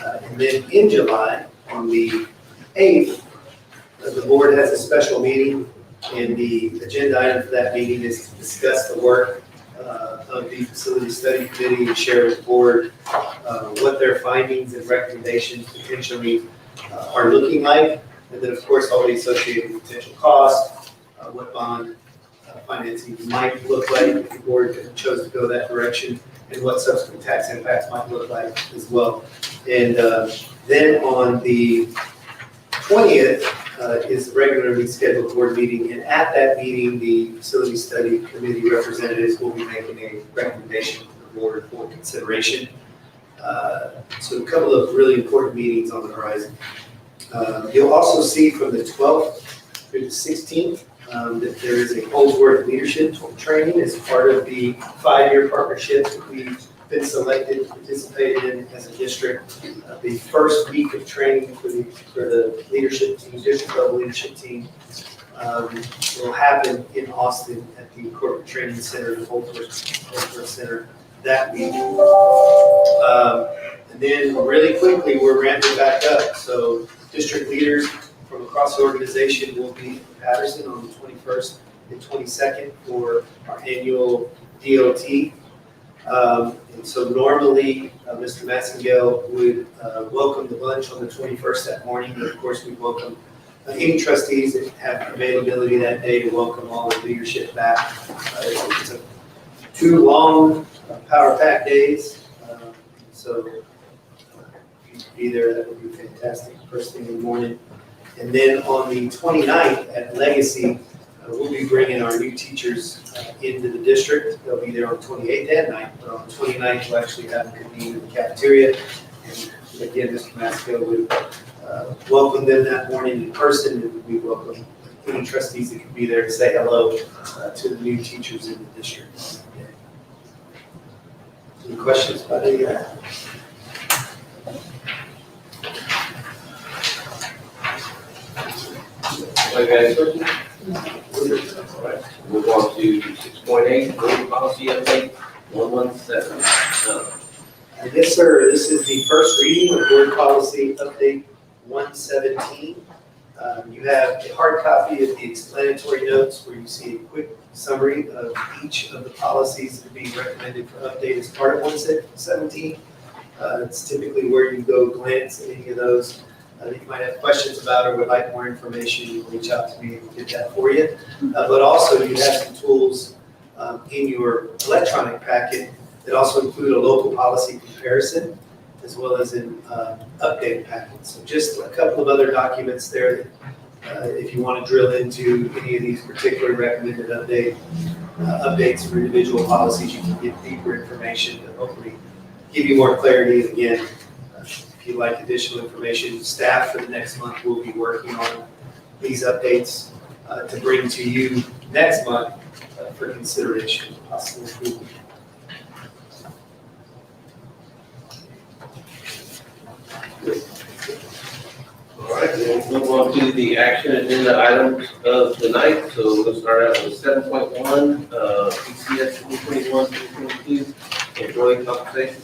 And then in July, on the 8th, the board has a special meeting, and the agenda item for that meeting is to discuss the work of the Facility Study Committee and share with the board what their findings and recommendations potentially are looking like. And then, of course, all the associated potential costs, what bond financing might look like if the board chose to go that direction, and what subsequent tax impacts might look like as well. And then on the 20th is the regularly scheduled board meeting, and at that meeting, the Facility Study Committee representatives will be making a recommendation to the board for consideration. So a couple of really important meetings on the horizon. You'll also see from the 12th through the 16th that there is a Holdsworth leadership training as part of the 5-year partnership that we've been selected to participate in as a district. The first week of training for the leadership team, district level leadership team, will happen in Austin at the Corporate Training Center, the Holdsworth Center that week. And then really quickly, we're ramping back up. So district leaders from across the organization will be in Patterson on the 21st and 22nd for our annual DOT. And so normally, Mr. Massengale would welcome the lunch on the 21st that morning, but of course we welcome any trustees that have availability that day to welcome all the leadership back. It's 2 long power-packed days, so if you could be there, that would be fantastic, first thing in the morning. And then on the 29th at Legacy, we'll be bringing our new teachers into the district. They'll be there on the 28th and 9th, but on the 29th, we'll actually have them convene in the cafeteria. And again, Mr. Maskell would welcomed them that morning in person, and we welcome any trustees that could be there to say hello to the new teachers in the district. Any questions about any of that? Okay, all right, move on to 6.8, board policy update 117. Yes, sir, this is the first reading of board policy update 117. You have a hard copy of the explanatory notes where you see a quick summary of each of the policies to be recommended for update as part of 117. It's typically where you go glance at any of those that you might have questions about or would like more information. You can reach out to me and we'll get that for you. But also you have some tools in your electronic packet that also include a local policy comparison as well as an update packet. So just a couple of other documents there that if you want to drill into any of these particular recommended updates for individual policies, you can get deeper information to hopefully give you more clarity. And again, if you'd like additional information, staff for the next month will be working on these updates to bring to you next month for consideration and possible approval. All right, we'll move on to the action agenda items of the night. So we'll start out with 7.1, ECS 2021-2022, employee compensation.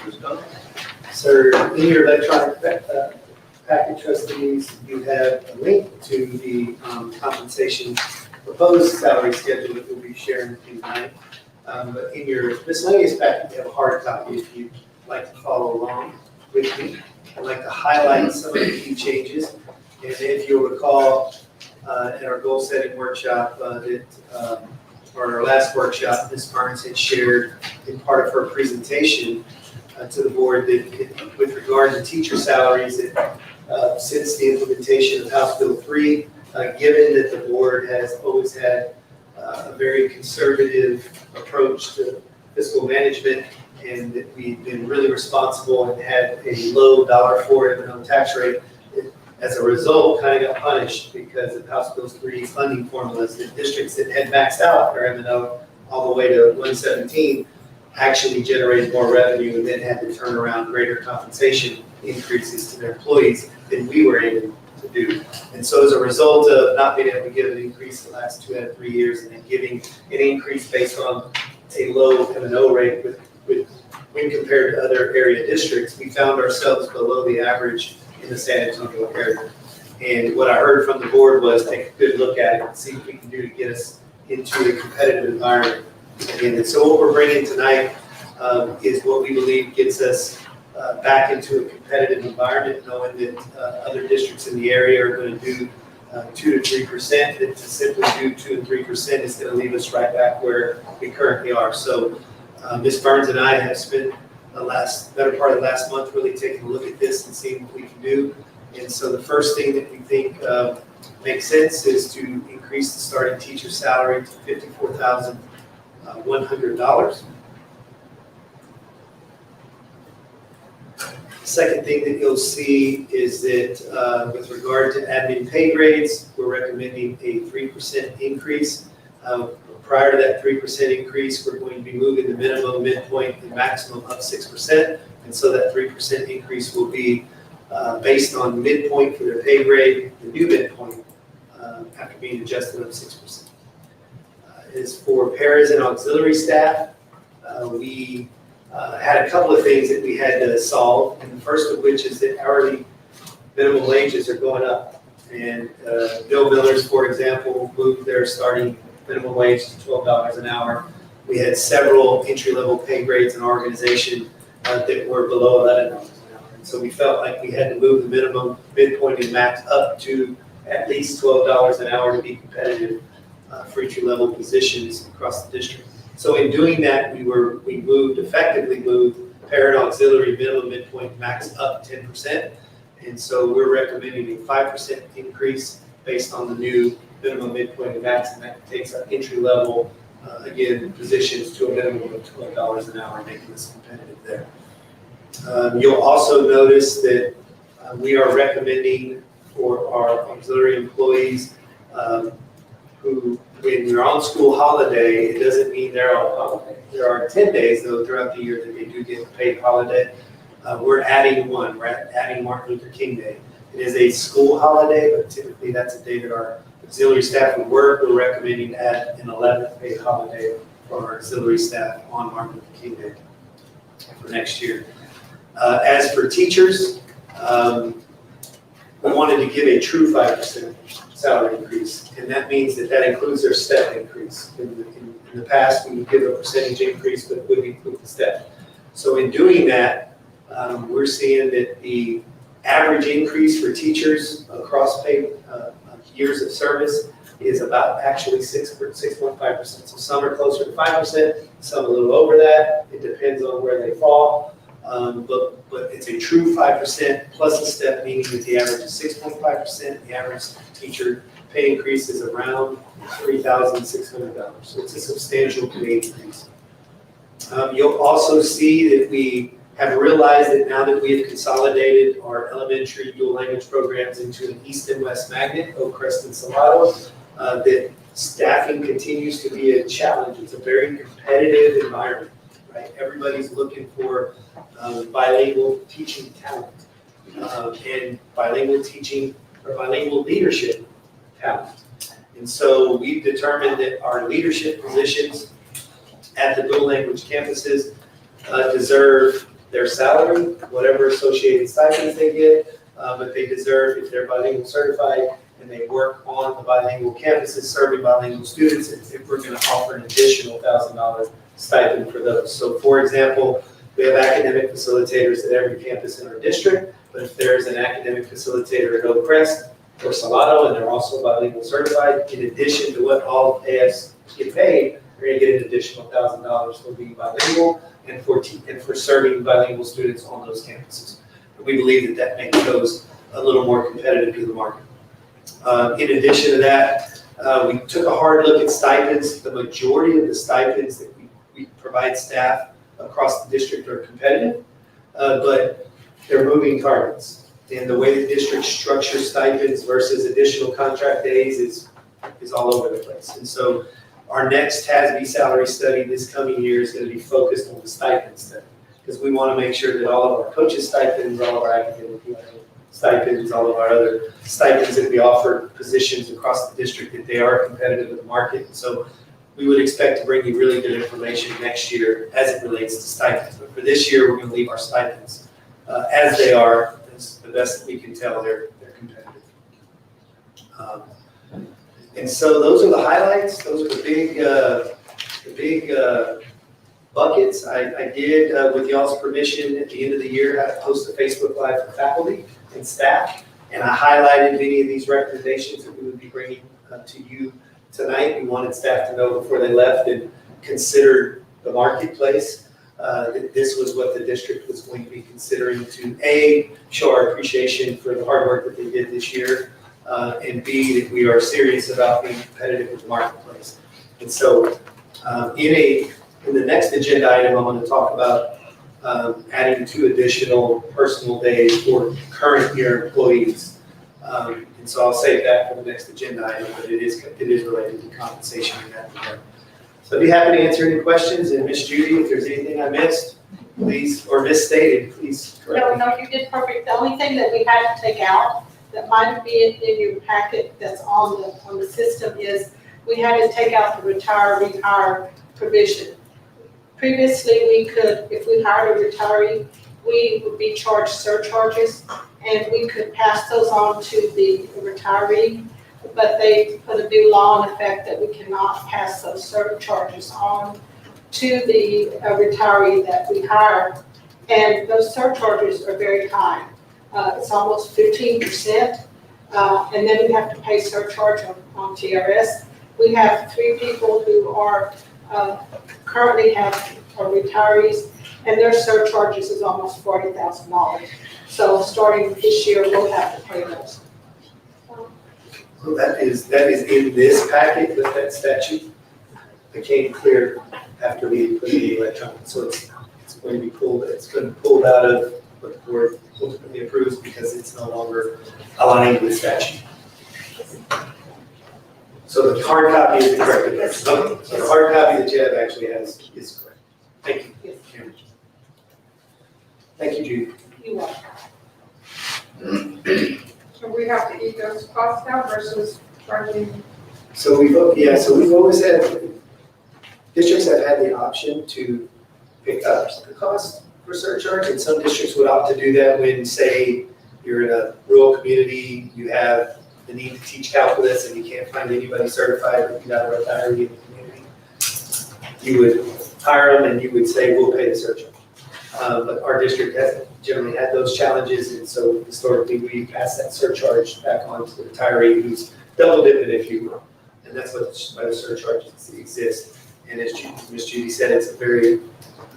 Ms. Dunn? Sir, in your electronic packet, trustees, you have a link to the compensation proposed salary schedule that we'll be sharing with you tonight. But in your miscellaneous packet, you have a hard copy if you'd like to follow along with me. I'd like to highlight some of the key changes. And if you'll recall, at our goal setting workshop, or our last workshop, Ms. Barnes had shared in part of her presentation to the board that with regard to teacher salaries, that since the implementation of House Bill 3, given that the board has always had a very conservative approach to fiscal management, and that we've been really responsible and had a low $1 M&O tax rate, as a result, kind of got punished because of House Bill 3 funding formulas. The districts that had maxed out their M&O all the way to 117 actually generated more revenue and then had to turn around greater compensation increases to their employees than we were able to do. And so as a result of not being able to give an increase the last 2 out of 3 years and then giving an increase based on a low M&O rate when compared to other area districts, we found ourselves below the average in the San Antonio area. And what I heard from the board was take a good look at it and see what we can do to get us into a competitive environment. And so what we're bringing tonight is what we believe gets us back into a competitive environment, knowing that other districts in the area are going to do 2 to 3%. That to simply do 2 and 3% is going to leave us right back where we currently are. So Ms. Burns and I have spent the better part of the last month really taking a look at this and seeing what we can do. And so the first thing that we think makes sense is to increase the starting teacher salary to $54,100. The second thing that you'll see is that with regard to admin pay grades, we're recommending a 3% increase. Prior to that 3% increase, we're going to be moving the minimum, midpoint, and maximum up 6%. And so that 3% increase will be based on midpoint for their pay grade, the new midpoint, after being adjusted up 6%. As for paras and auxiliary staff, we had a couple of things that we had to solve. And the first of which is that hourly minimum wages are going up. And Bill Miller's, for example, moved their starting minimum wage to $12 an hour. We had several entry-level pay grades in our organization that were below $11 an hour. And so we felt like we had to move the minimum, midpoint, and max up to at least $12 an hour to be competitive for entry-level positions across the district. So in doing that, we effectively moved para and auxiliary minimum, midpoint, max up 10%. And so we're recommending a 5% increase based on the new minimum, midpoint, and max, and that takes our entry level, again, positions to a minimum of $12 an hour, making us competitive there. You'll also notice that We are recommending for our auxiliary employees who, when you're on school holiday, it doesn't mean they're on holiday. There are 10 days though throughout the year that they do get paid holiday. We're adding one, we're adding Martin Luther King Day. It is a school holiday, but typically that's a day that our auxiliary staff would work. We're recommending to add an 11th paid holiday for our auxiliary staff on Martin Luther King Day for next year. As for teachers, we wanted to give a true 5% salary increase, and that means that includes their step increase. In the past, we would give a percentage increase, but it would include the step. So in doing that, we're seeing that the average increase for teachers across paid years of service is about actually 6.5%. So some are closer to 5%, some a little over that. It depends on where they fall. But it's a true 5% plus a step, meaning that the average is 6.5%. The average teacher pay increase is around $3,600. So it's a substantial pay increase. You'll also see that we have realized that now that we have consolidated our elementary dual language programs into an East and West magnet, Oak Crest and Salado, that staffing continues to be a challenge. It's a very competitive environment, right? Everybody's looking for bilingual teaching talent and bilingual teaching or bilingual leadership talent. And so we've determined that our leadership positions at the dual language campuses deserve their salary, whatever associated stipends they get, but they deserve, if they're bilingual certified and they work on the bilingual campuses serving bilingual students, if we're going to offer an additional $1,000 stipend for those. So for example, we have academic facilitators at every campus in our district, but if there's an academic facilitator at Oak Crest or Salado and they're also bilingual certified, in addition to what all AFs get paid, they're going to get an additional $1,000 for being bilingual and for serving bilingual students on those campuses. And we believe that makes those a little more competitive to the market. In addition to that, we took a hard look at stipends. The majority of the stipends that we provide staff across the district are competitive, but they're moving targets. And the way the district structures stipends versus additional contract days is all over the place. And so our next TASB salary study this coming year is going to be focused on the stipend study, because we want to make sure that all of our coaches' stipends, all of our academic stipends, all of our other stipends that we offer positions across the district, that they are competitive with the market. And so we would expect to bring you really good information next year as it relates to stipends. But for this year, we're going to leave our stipends as they are. As the best that we can tell, they're competitive. And so those are the highlights. Those are the big buckets. I did, with y'all's permission, at the end of the year, had to post a Facebook Live for faculty and staff, and I highlighted many of these recommendations that we would be bringing to you tonight. We wanted staff to know before they left and consider the marketplace, that this was what the district was going to be considering to A, show our appreciation for the hard work that they did this year, and B, that we are serious about being competitive with the marketplace. And so in the next agenda item, I'm going to talk about adding 2 additional personal days for current year employees. And so I'll save that for the next agenda item, but it is related to compensation in that regard. So I'd be happy to answer any questions. And Ms. Judy, if there's anything I missed, please, or misstated, please correct me. No, you did perfect. The only thing that we had to take out that might be in your packet that's on the system is we had to take out the retire provision. Previously, we could, if we hired a retiree, we would be charged surcharges, and we could pass those on to the retiree, but they put a new law in effect that we cannot pass those surcharges on to the retiree that we hire, and those surcharges are very high. It's almost 15%, and then we have to pay surcharge on TRS. We have 3 people who are currently are retirees, and their surcharges is almost $40,000. So starting this year, we'll have to pay those. So that is in this packet, but that statute became clear after we put the electronic. So it's going to be pulled. It's been pulled out of what the board ultimately approves because it's no longer aligned with statute. So the hard copy is the correct address. Okay, so the hard copy that you have actually has is correct. Thank you. Yes. Thank you, Judy. You are. So we have to eat those costs now versus charging. So we've always had, districts have had the option to pick up the cost for surcharge, and some districts would opt to do that when, say, you're in a rural community, you have the need to teach calculus and you can't find anybody certified, but you got a retiree in the community. You would hire them and you would say, we'll pay the surcharge. But our district has generally had those challenges, and so historically we pass that surcharge back on to the retiree who's double dipping, if you will. And that's why the surcharge exists. And as Ms. Judy said, it's a very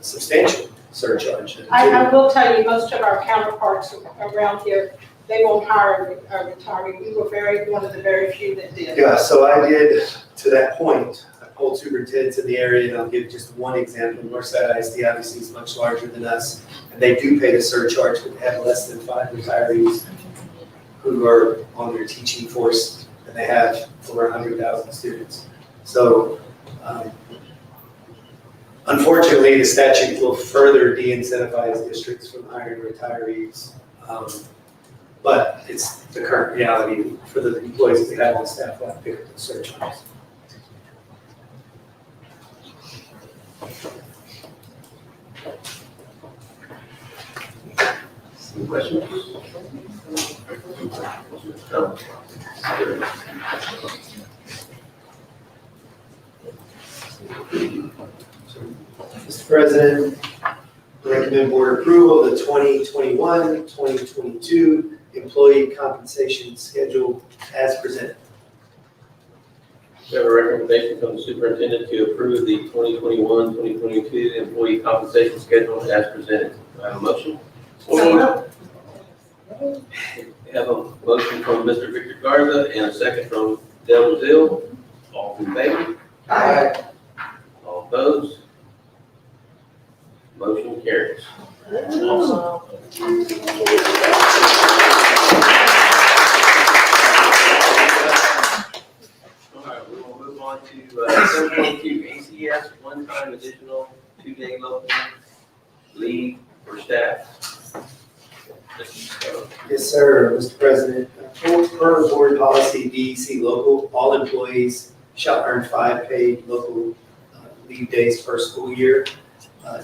substantial surcharge. I will tell you, most of our counterparts around here, they won't hire a retiree. We were one of the very few that did. Yeah, so I did, to that point, I polled superintendents in the area, and I'll give just one example. Northside ISD obviously is much larger than us, and they do pay the surcharge, but they have less than 5 retirees who are on their teaching force, and they have over 100,000 students. So, unfortunately, the statute will further de-incentivize districts from hiring retirees. But it's the current reality for the employees that we have on staff that pick up the surcharges. Any questions? No? Mr. President, I recommend board approval of the 2021-2022 employee compensation schedule as presented. We have a recommendation from the superintendent to approve the 2021-2022 employee compensation schedule as presented. Do I have a motion? We have a motion from Mr. Victor Garza and a second from Del Brazil. All in favor? Aye. All opposed? Motion carries. All right, we will move on to 7.2 ACS one-time additional 2-day local leave for staff. Yes, sir, Mr. President. Per board policy DEC local, all employees shall earn 5 paid local leave days per school year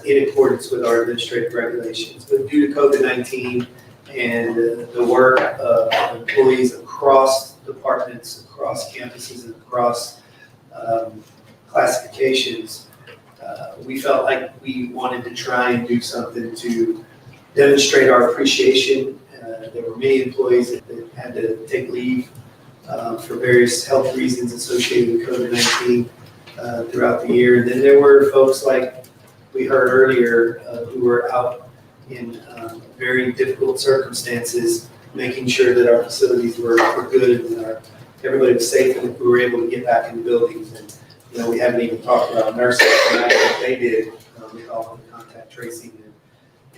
in accordance with our administrative regulations. But due to COVID-19 and the work of employees across departments, across campuses, and across classifications, we felt like we wanted to try and do something to demonstrate our appreciation. There were many employees that had to take leave for various health reasons associated with COVID-19 throughout the year. And then there were folks like we heard earlier who were out in very difficult circumstances, making sure that our facilities were good and everybody was safe and we were able to get back in the buildings. And we haven't even talked about nurses and what they did with all of the contact tracing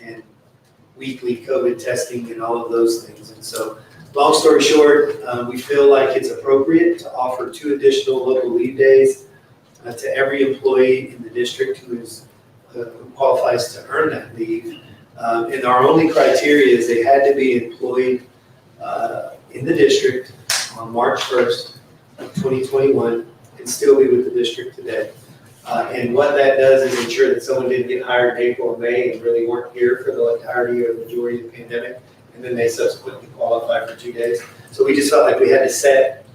and weekly COVID testing and all of those things. And so, long story short, we feel like it's appropriate to offer 2 additional local leave days to every employee in the district who qualifies to earn that leave. And our only criteria is they had to be employed in the district on March 1st of 2021 and still be with the district today. And what that does is ensure that someone didn't get hired in April or May and really weren't here for the entirety or the majority of the pandemic, and then they subsequently qualify for 2 days. So we just felt like we had to set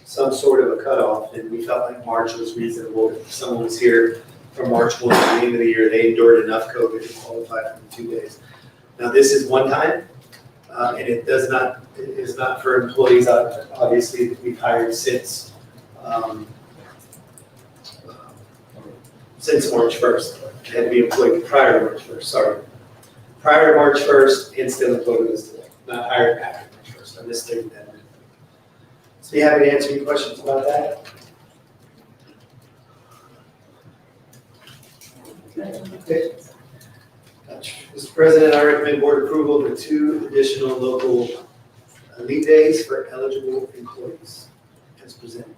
some sort of a cutoff, and we felt like March was reasonable. If someone was here from March 1 to the end of the year, they endured enough COVID to qualify for the 2 days. Now this is one time, and it is not for employees, obviously, that we've hired since March 1st. It had to be employed prior to March 1st, sorry. Prior to March 1st and still employed with us today, not hired after March 1st. I misstated that. So be happy to answer any questions about that. Okay. Gotcha. Mr. President, I recommend board approval of the 2 additional local leave days for eligible employees as presented.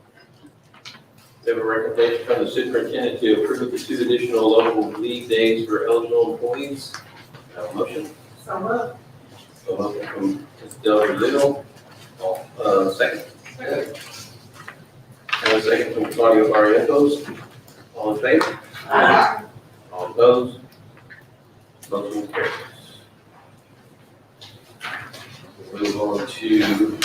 We have a recommendation from the superintendent to approve the 2 additional local leave days for eligible employees. Have a motion? So moved. A motion from Ms. Del Rio. Second. And a second from Claudio Barrientos. All in favor? Aye. All opposed? Motion carries. We'll move on to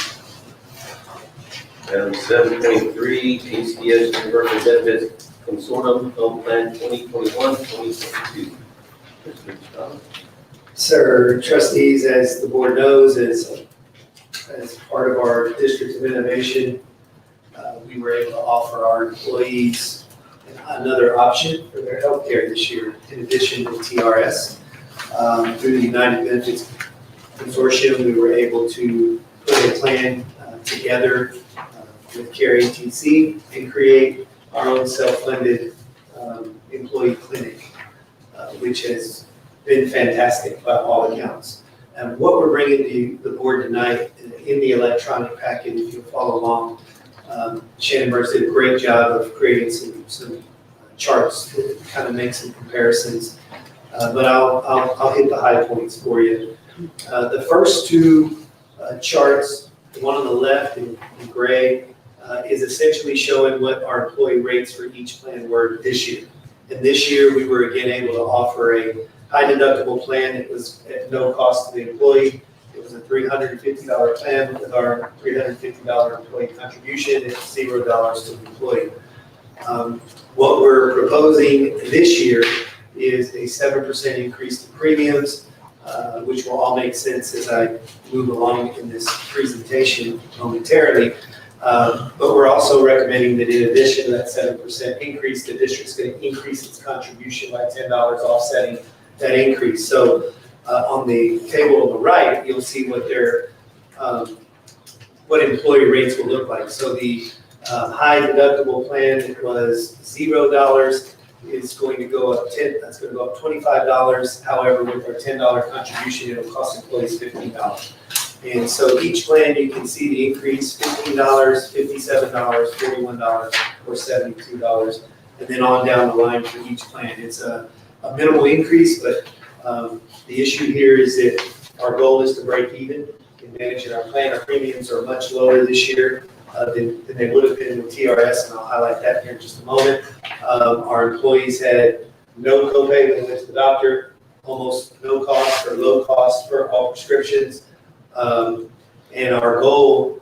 item 7.3, ECISD Universal Benefits Consortium Health Plan 2021-2022. Mr. Scott. Sir, trustees, as the board knows, as part of our District of Innovation, we were able to offer our employees another option for their health care this year, in addition to TRS. Through the United Benefits Consortium, we were able to put a plan together with CARE ATC and create our own self-funded employee clinic, which has been fantastic by all accounts. And what we're bringing to the board tonight in the electronic packet, if you'll follow along, Shannon Burns did a great job of creating some charts that kind of make some comparisons. But I'll hit the high points for you. The first 2 charts, the one on the left in gray, is essentially showing what our employee rates for each plan were this year. And this year, we were again able to offer a high deductible plan. It was at no cost to the employee. It was a $350 plan with our $350 employee contribution and $0 to the employee. What we're proposing this year is a 7% increase to premiums, which will all make sense as I move along in this presentation momentarily. But we're also recommending that in addition to that 7% increase, the district's going to increase its contribution by $10, offsetting that increase. So on the table on the right, you'll see what their what employee rates will look like. So the high deductible plan that was $0 is going to go up that's going to go up $25. However, with our $10 contribution, it'll cost employees $15. And so each plan, you can see the increase, $15, $57, $41, or $72, and then on down the line for each plan. It's a minimal increase, but the issue here is that our goal is to break even in managing our plan. Our premiums are much lower this year than they would have been with TRS, and I'll highlight that here in just a moment. Our employees had no copay when they went to the doctor, almost no cost or low cost for all prescriptions. And our goal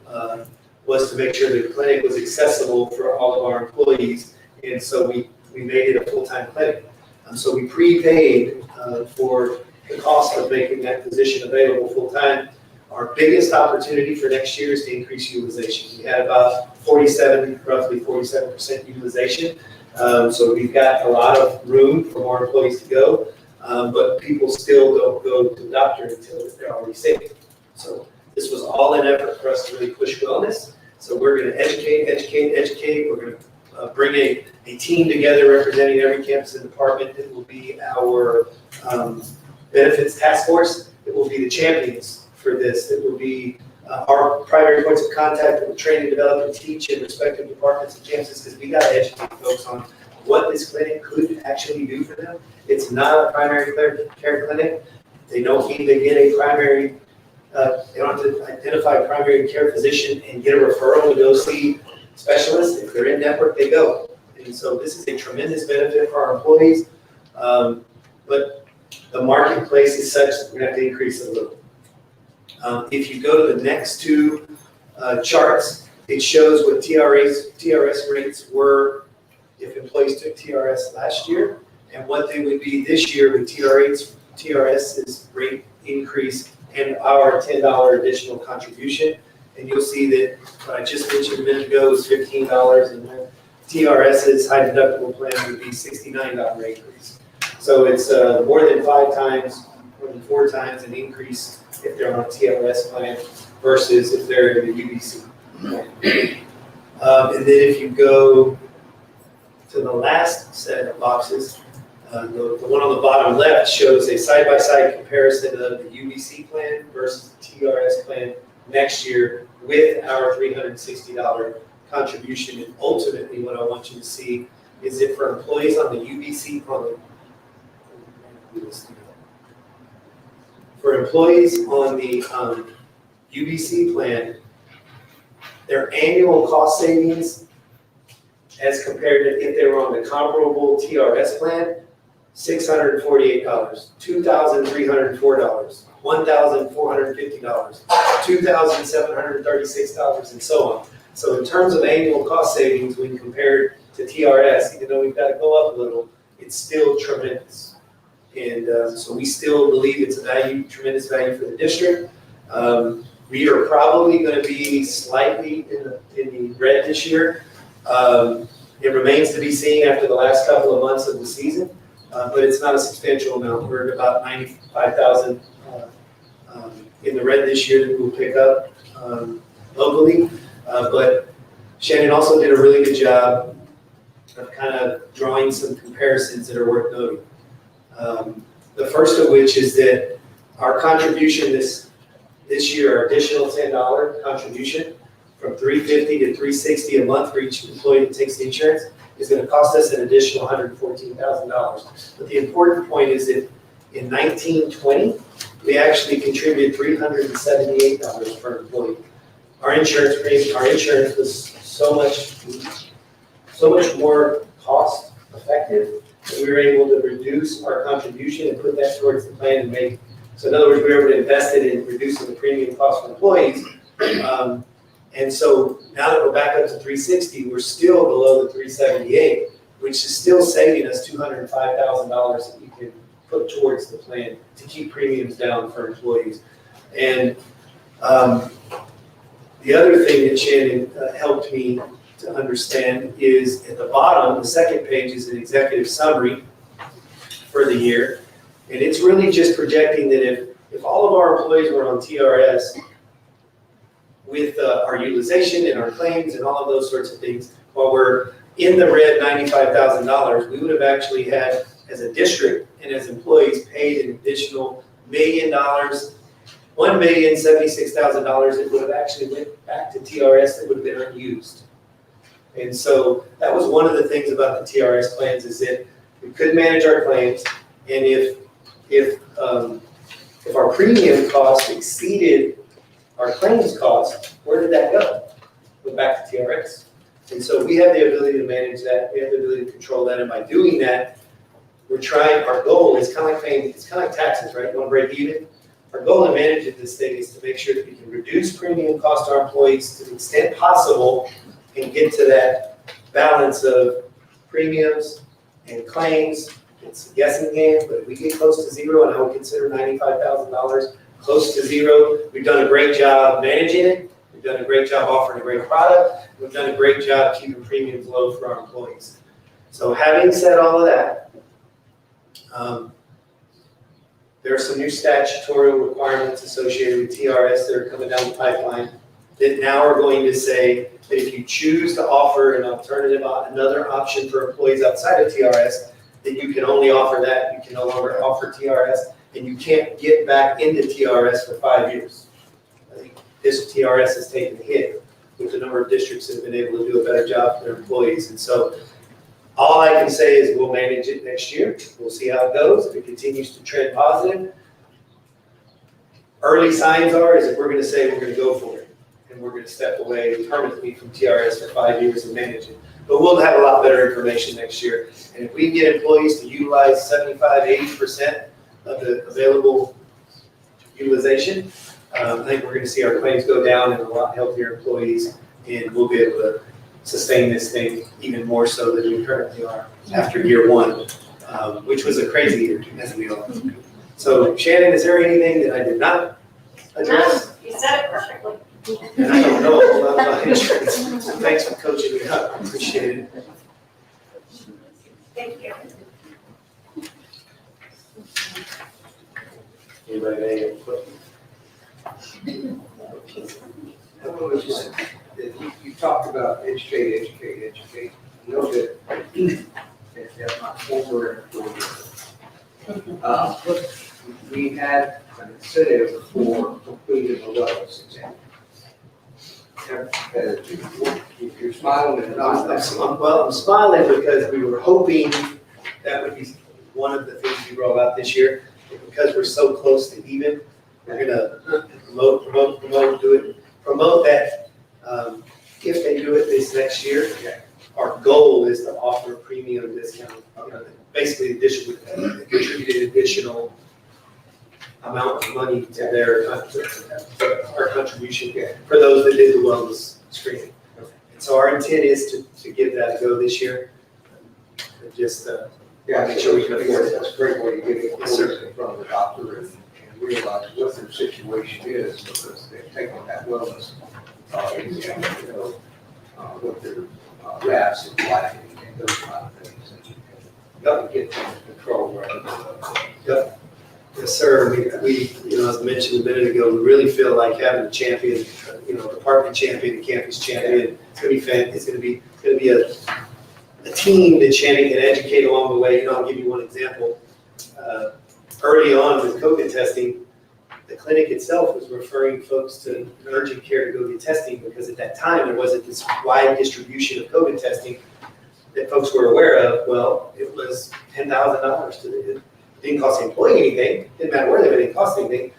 was to make sure the clinic was accessible for all of our employees, and so we made it a full-time clinic. So we prepaid for the cost of making that position available full-time. Our biggest opportunity for next year is to increase utilization. We had about roughly 47% utilization. So we've got a lot of room for more employees to go, but people still don't go to the doctor until they're already sick. So this was all an effort for us to really push wellness. So we're going to educate. We're going to bring a team together representing every campus and department. It will be our benefits task force. It will be the champions for this. It will be our primary points of contact that will train and develop and teach in respective departments and campuses, because we got to educate folks on what this clinic could actually do for them. It's not a primary care clinic. They don't need to get a primary, they don't have to identify a primary care physician and get a referral to go see specialists. If they're in network, they go. And so this is a tremendous benefit for our employees. But the marketplace is such that we're going to have to increase it a little. If you go to the next 2 charts, it shows what TRS rates were if employees took TRS last year and what they would be this year with TRS's rate increase and our $10 additional contribution. And you'll see that what I just mentioned a minute ago was $15, and then TRS's high deductible plan would be $69 increase. So it's more than 4 times an increase if they're on a TRS plan versus if they're in the UBC. And then if you go to the last set of boxes, The one on the bottom left shows a side-by-side comparison of the UBC plan versus the TRS plan next year with our $360 contribution. And ultimately, what I want you to see is that for employees on the UBC plan, for employees on the UBC plan, their annual cost savings as compared to if they were on the comparable TRS plan, $648, $2,304, $1,450, $2,736, and so on. So in terms of annual cost savings, when compared to TRS, even though we've got to go up a little, it's still tremendous. And so we still believe it's a tremendous value for the district. We are probably going to be slightly in the red this year. It remains to be seen after the last couple of months of the season, but it's not a substantial amount. We're at about 95,000 in the red this year that we'll pick up locally. But Shannon also did a really good job of kind of drawing some comparisons that are worth noting. The first of which is that our contribution this year, our additional $10 contribution from $350 to $360 a month for each employee that takes the insurance is going to cost us an additional $114,000. But the important point is that in 1920, we actually contributed $378 per employee. Our insurance was so much more cost effective that we were able to reduce our contribution and put that towards the plan and make. So in other words, we were able to invest it in reducing the premium cost for employees. And so now that we're back up to 360, we're still below the 378, which is still saving us $205,000 that we can put towards the plan to keep premiums down for employees. And the other thing that Shannon helped me to understand is at the bottom, the second page is an executive summary for the year. And it's really just projecting that if all of our employees were on TRS with our utilization and our claims and all of those sorts of things, while we're in the red $95,000, we would have actually had, as a district and as employees, paid an additional $1,076,000 that would have actually went back to TRS that would have been unused. And so that was one of the things about the TRS plans is that we could manage our claims, and if our premium cost exceeded our claims cost, where did that go? Went back to TRS. And so we have the ability to manage that. We have the ability to control that. And by doing that, our goal is kind of like taxes, right? You want to break even? Our goal in managing this thing is to make sure that we can reduce premium cost to our employees to the extent possible and get to that balance of premiums and claims. It's a guessing game, but if we get close to zero, and I would consider $95,000 close to zero, we've done a great job managing it. We've done a great job offering a great product. We've done a great job keeping premiums low for our employees. So having said all of that, there are some new statutory requirements associated with TRS that are coming down the pipeline that now are going to say that if you choose to offer an alternative, another option for employees outside of TRS, that you can only offer that. You can no longer offer TRS, and you can't get back into TRS for 5 years. I think this TRS has taken a hit with the number of districts that have been able to do a better job for their employees. And so all I can say is we'll manage it next year. We'll see how it goes. If it continues to trend positive, early signs are is that we're going to say we're going to go for it. And we're going to step away permanently from TRS for 5 years and manage it. But we'll have a lot better information next year. And if we can get employees to utilize 75–80% of the available utilization, I think we're going to see our claims go down and a lot healthier employees, and we'll be able to sustain this thing even more so than we currently are after year one, which was a crazy year, as we all know. So Shannon, is there anything that I did not address? No, you said it perfectly. And I don't know a whole lot about insurance, so thanks for coaching me up, I appreciate it. Thank you. Anybody have any questions? You talked about educate. I know that at my former employer, We had an incentive for completing a wellness exam. You're smiling and not. I'm smiling because we were hoping that would be one of the things we roll out this year. And because we're so close to even, we're gonna promote that, if they do it this next year, our goal is to offer a premium discount, basically additional, contributed additional amount of money to their, our contribution for those that did the wellness screening. And so our intent is to give that a go this year. And just, make sure we can afford it. That's a great way to get it Yes, sir. in front of the doctor and realize what their situation is, because they've taken that wellness, exam, what their labs look like and those kind of things. And get things in control rather than. Yep. Yes, sir. We, as I mentioned a minute ago, we really feel like having a champion, department champion, campus champion. It's gonna be it's gonna be a team that Shannon can educate along the way. I'll give you one example. Early on with COVID testing, the clinic itself was referring folks to urgent care to go get testing because at that time there wasn't this wide distribution of COVID testing that folks were aware of. Well, it was $10,000 to the. It didn't cost the employee anything. Didn't matter where they were, it didn't cost anything.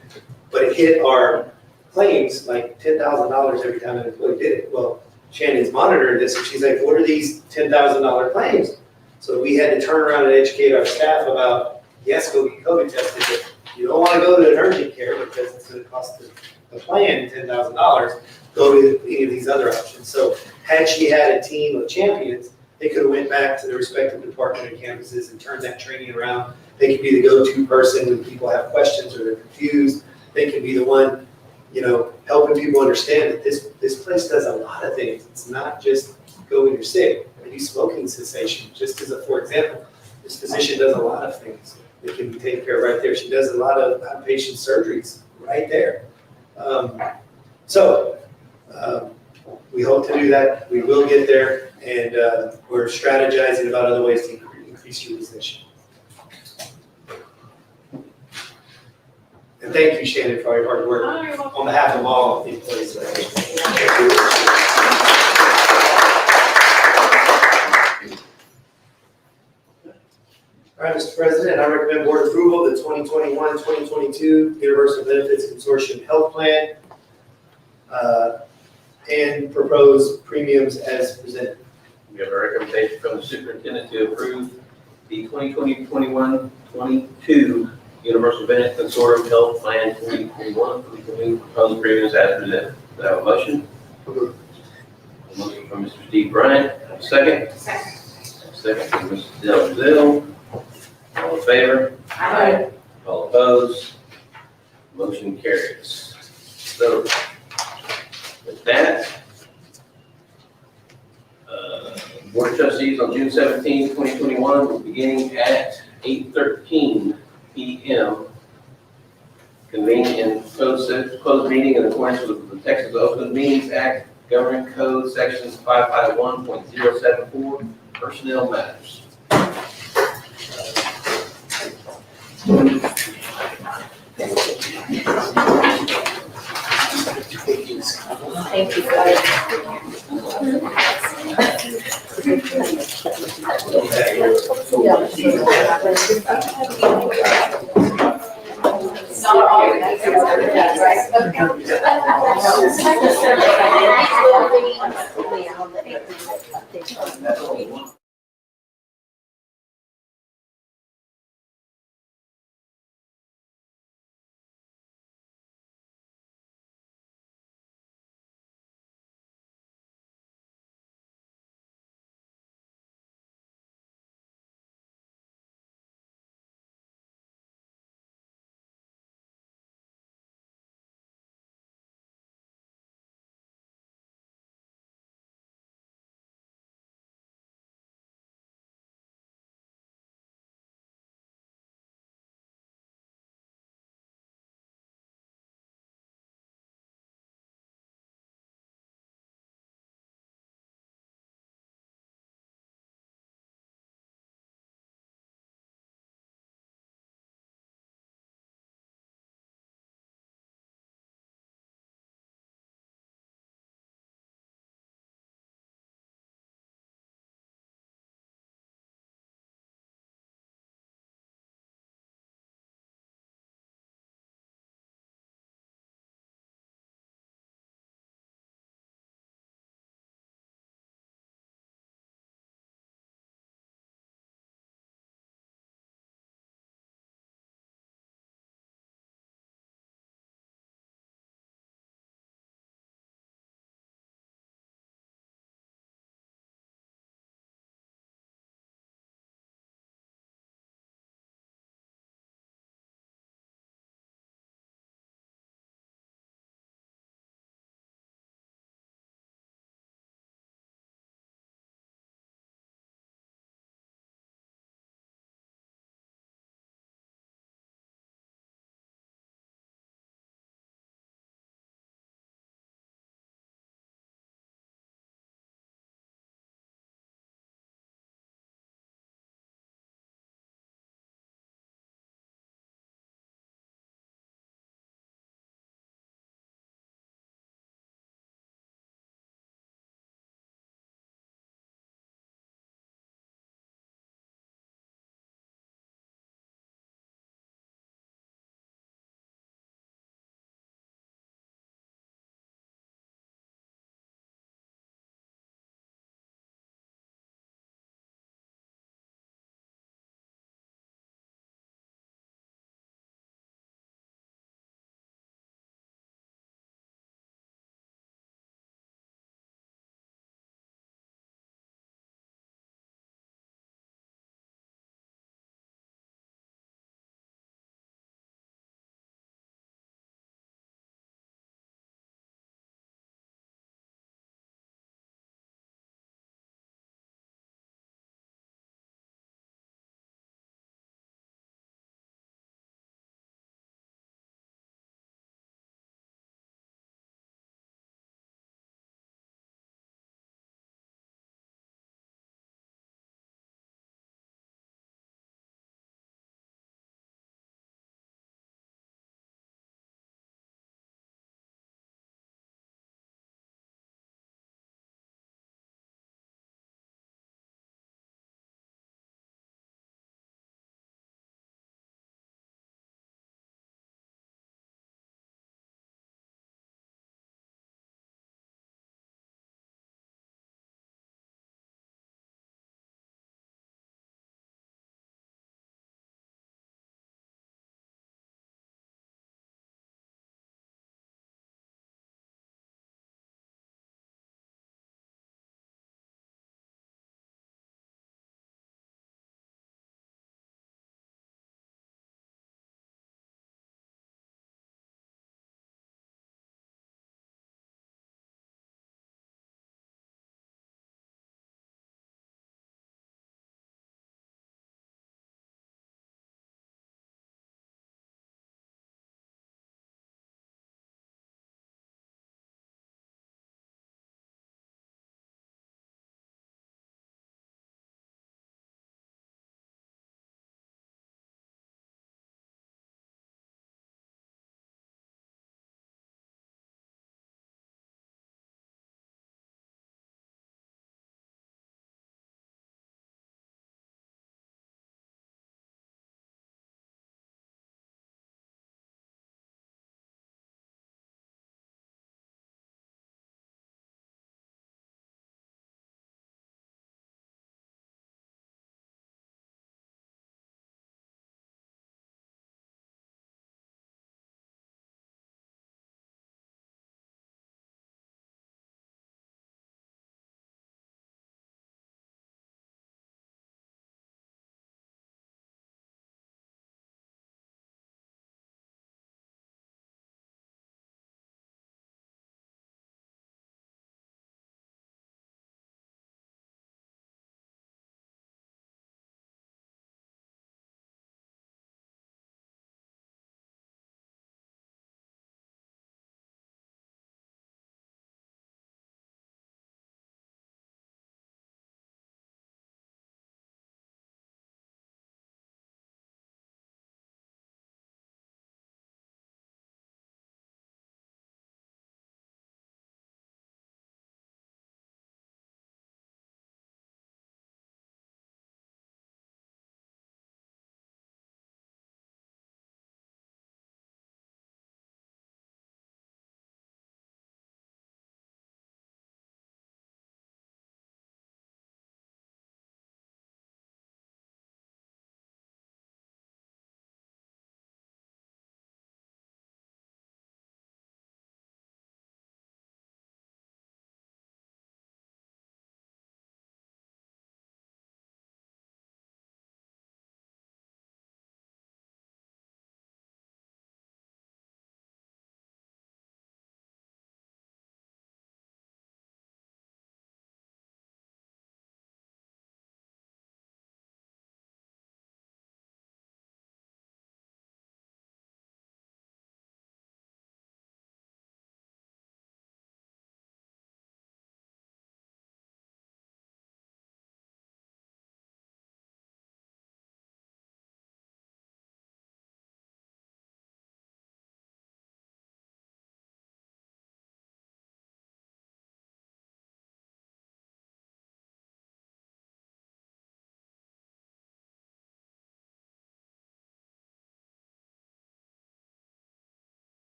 But it hit our claims like $10,000 every time an employee did it. Well, Shannon's monitoring this, and she's like, "What are these $10,000 claims?" So we had to turn around and educate our staff about, yes, go get COVID tested, but you don't want to go to an urgent care because it's going to cost the plan $10,000. Go to any of these other options. So had she had a team of champions, they could have went back to the respective department and campuses and turned that training around. They could be the go-to person when people have questions or they're confused. They could be the one, helping people understand that this place does a lot of things. It's not just go when you're sick. They do smoking cessation, just for example. This physician does a lot of things that can be taken care of right there. She does a lot of outpatient surgeries right there. We hope to do that. We will get there, and we're strategizing about other ways to increase utilization. And thank you, Shannon, for your hard work on behalf of all the employees. All right, Mr. President, I recommend board approval of the 2021-2022 Universal Benefits Consortium Health Plan and propose premiums as presented. We have a recommendation from the superintendent to approve the 2020-21-22 Universal Benefit Consortium Health Plan 2021. We can move proposed premiums as presented. Do I have a motion? A motion from Mr. Steve Bryant. Have a second? Second from Mrs. Delzell. All in favor? Aye. All opposed? Motion carries. So, with that, Board of Trustees on June 17, 2021, will beginning at 8:13 p.m. Convene in closed meeting in accordance with the Texas Open Meetings Act, Government Code Sections 551.074, Personnel Matters. Thank you, guys. Not all of that, right?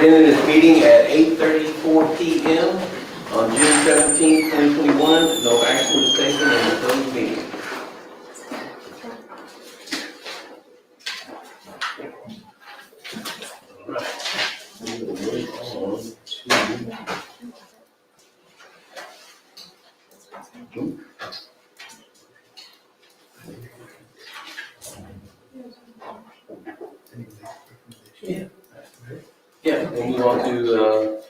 attending this meeting at 8:34 p.m. on June 17, 2021. No action was taken in the closed meeting. All right. We will move on to we'll move on to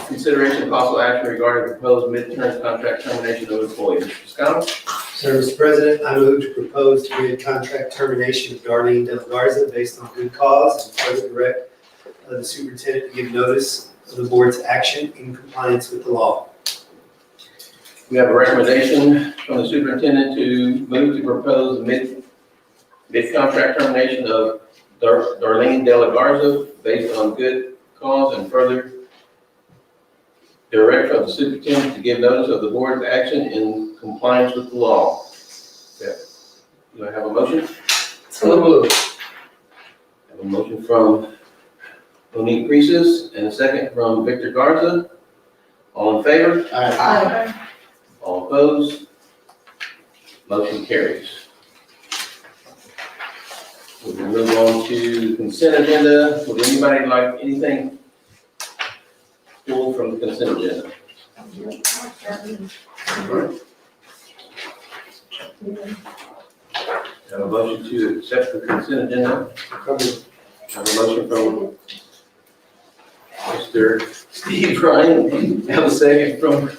consideration of possible action regarding proposed midterm contract termination of employees. Mr. Scott? Sir, Mr. President, I move to propose mid-contract termination of Darlene De La Garza based on good cause and further direct the superintendent to give notice of the board's action in compliance with the law. We have a recommendation from the superintendent to move to propose mid-contract termination of Darlene De La Garza based on good cause and further direct from the superintendent to give notice of the board's action in compliance with the law. Okay. Do I have a motion? So moved. I have a motion from Monique Priestess and a second from Victor Garza. All in favor? Aye. All opposed? Motion carries. We will move on to consent agenda. Would anybody like anything pulled from the consent agenda? Have a motion to accept the consent agenda. Have a motion from Mr. Steve Ryan. Have a second from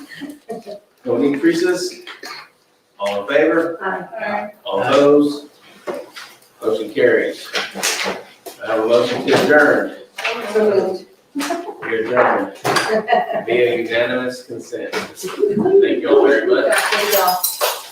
Monique Priestess. All in favor? Aye. All opposed? Motion carries. I have a motion to adjourn. So moved. We're adjourned via unanimous consent. Thank you all very much. Thank y'all.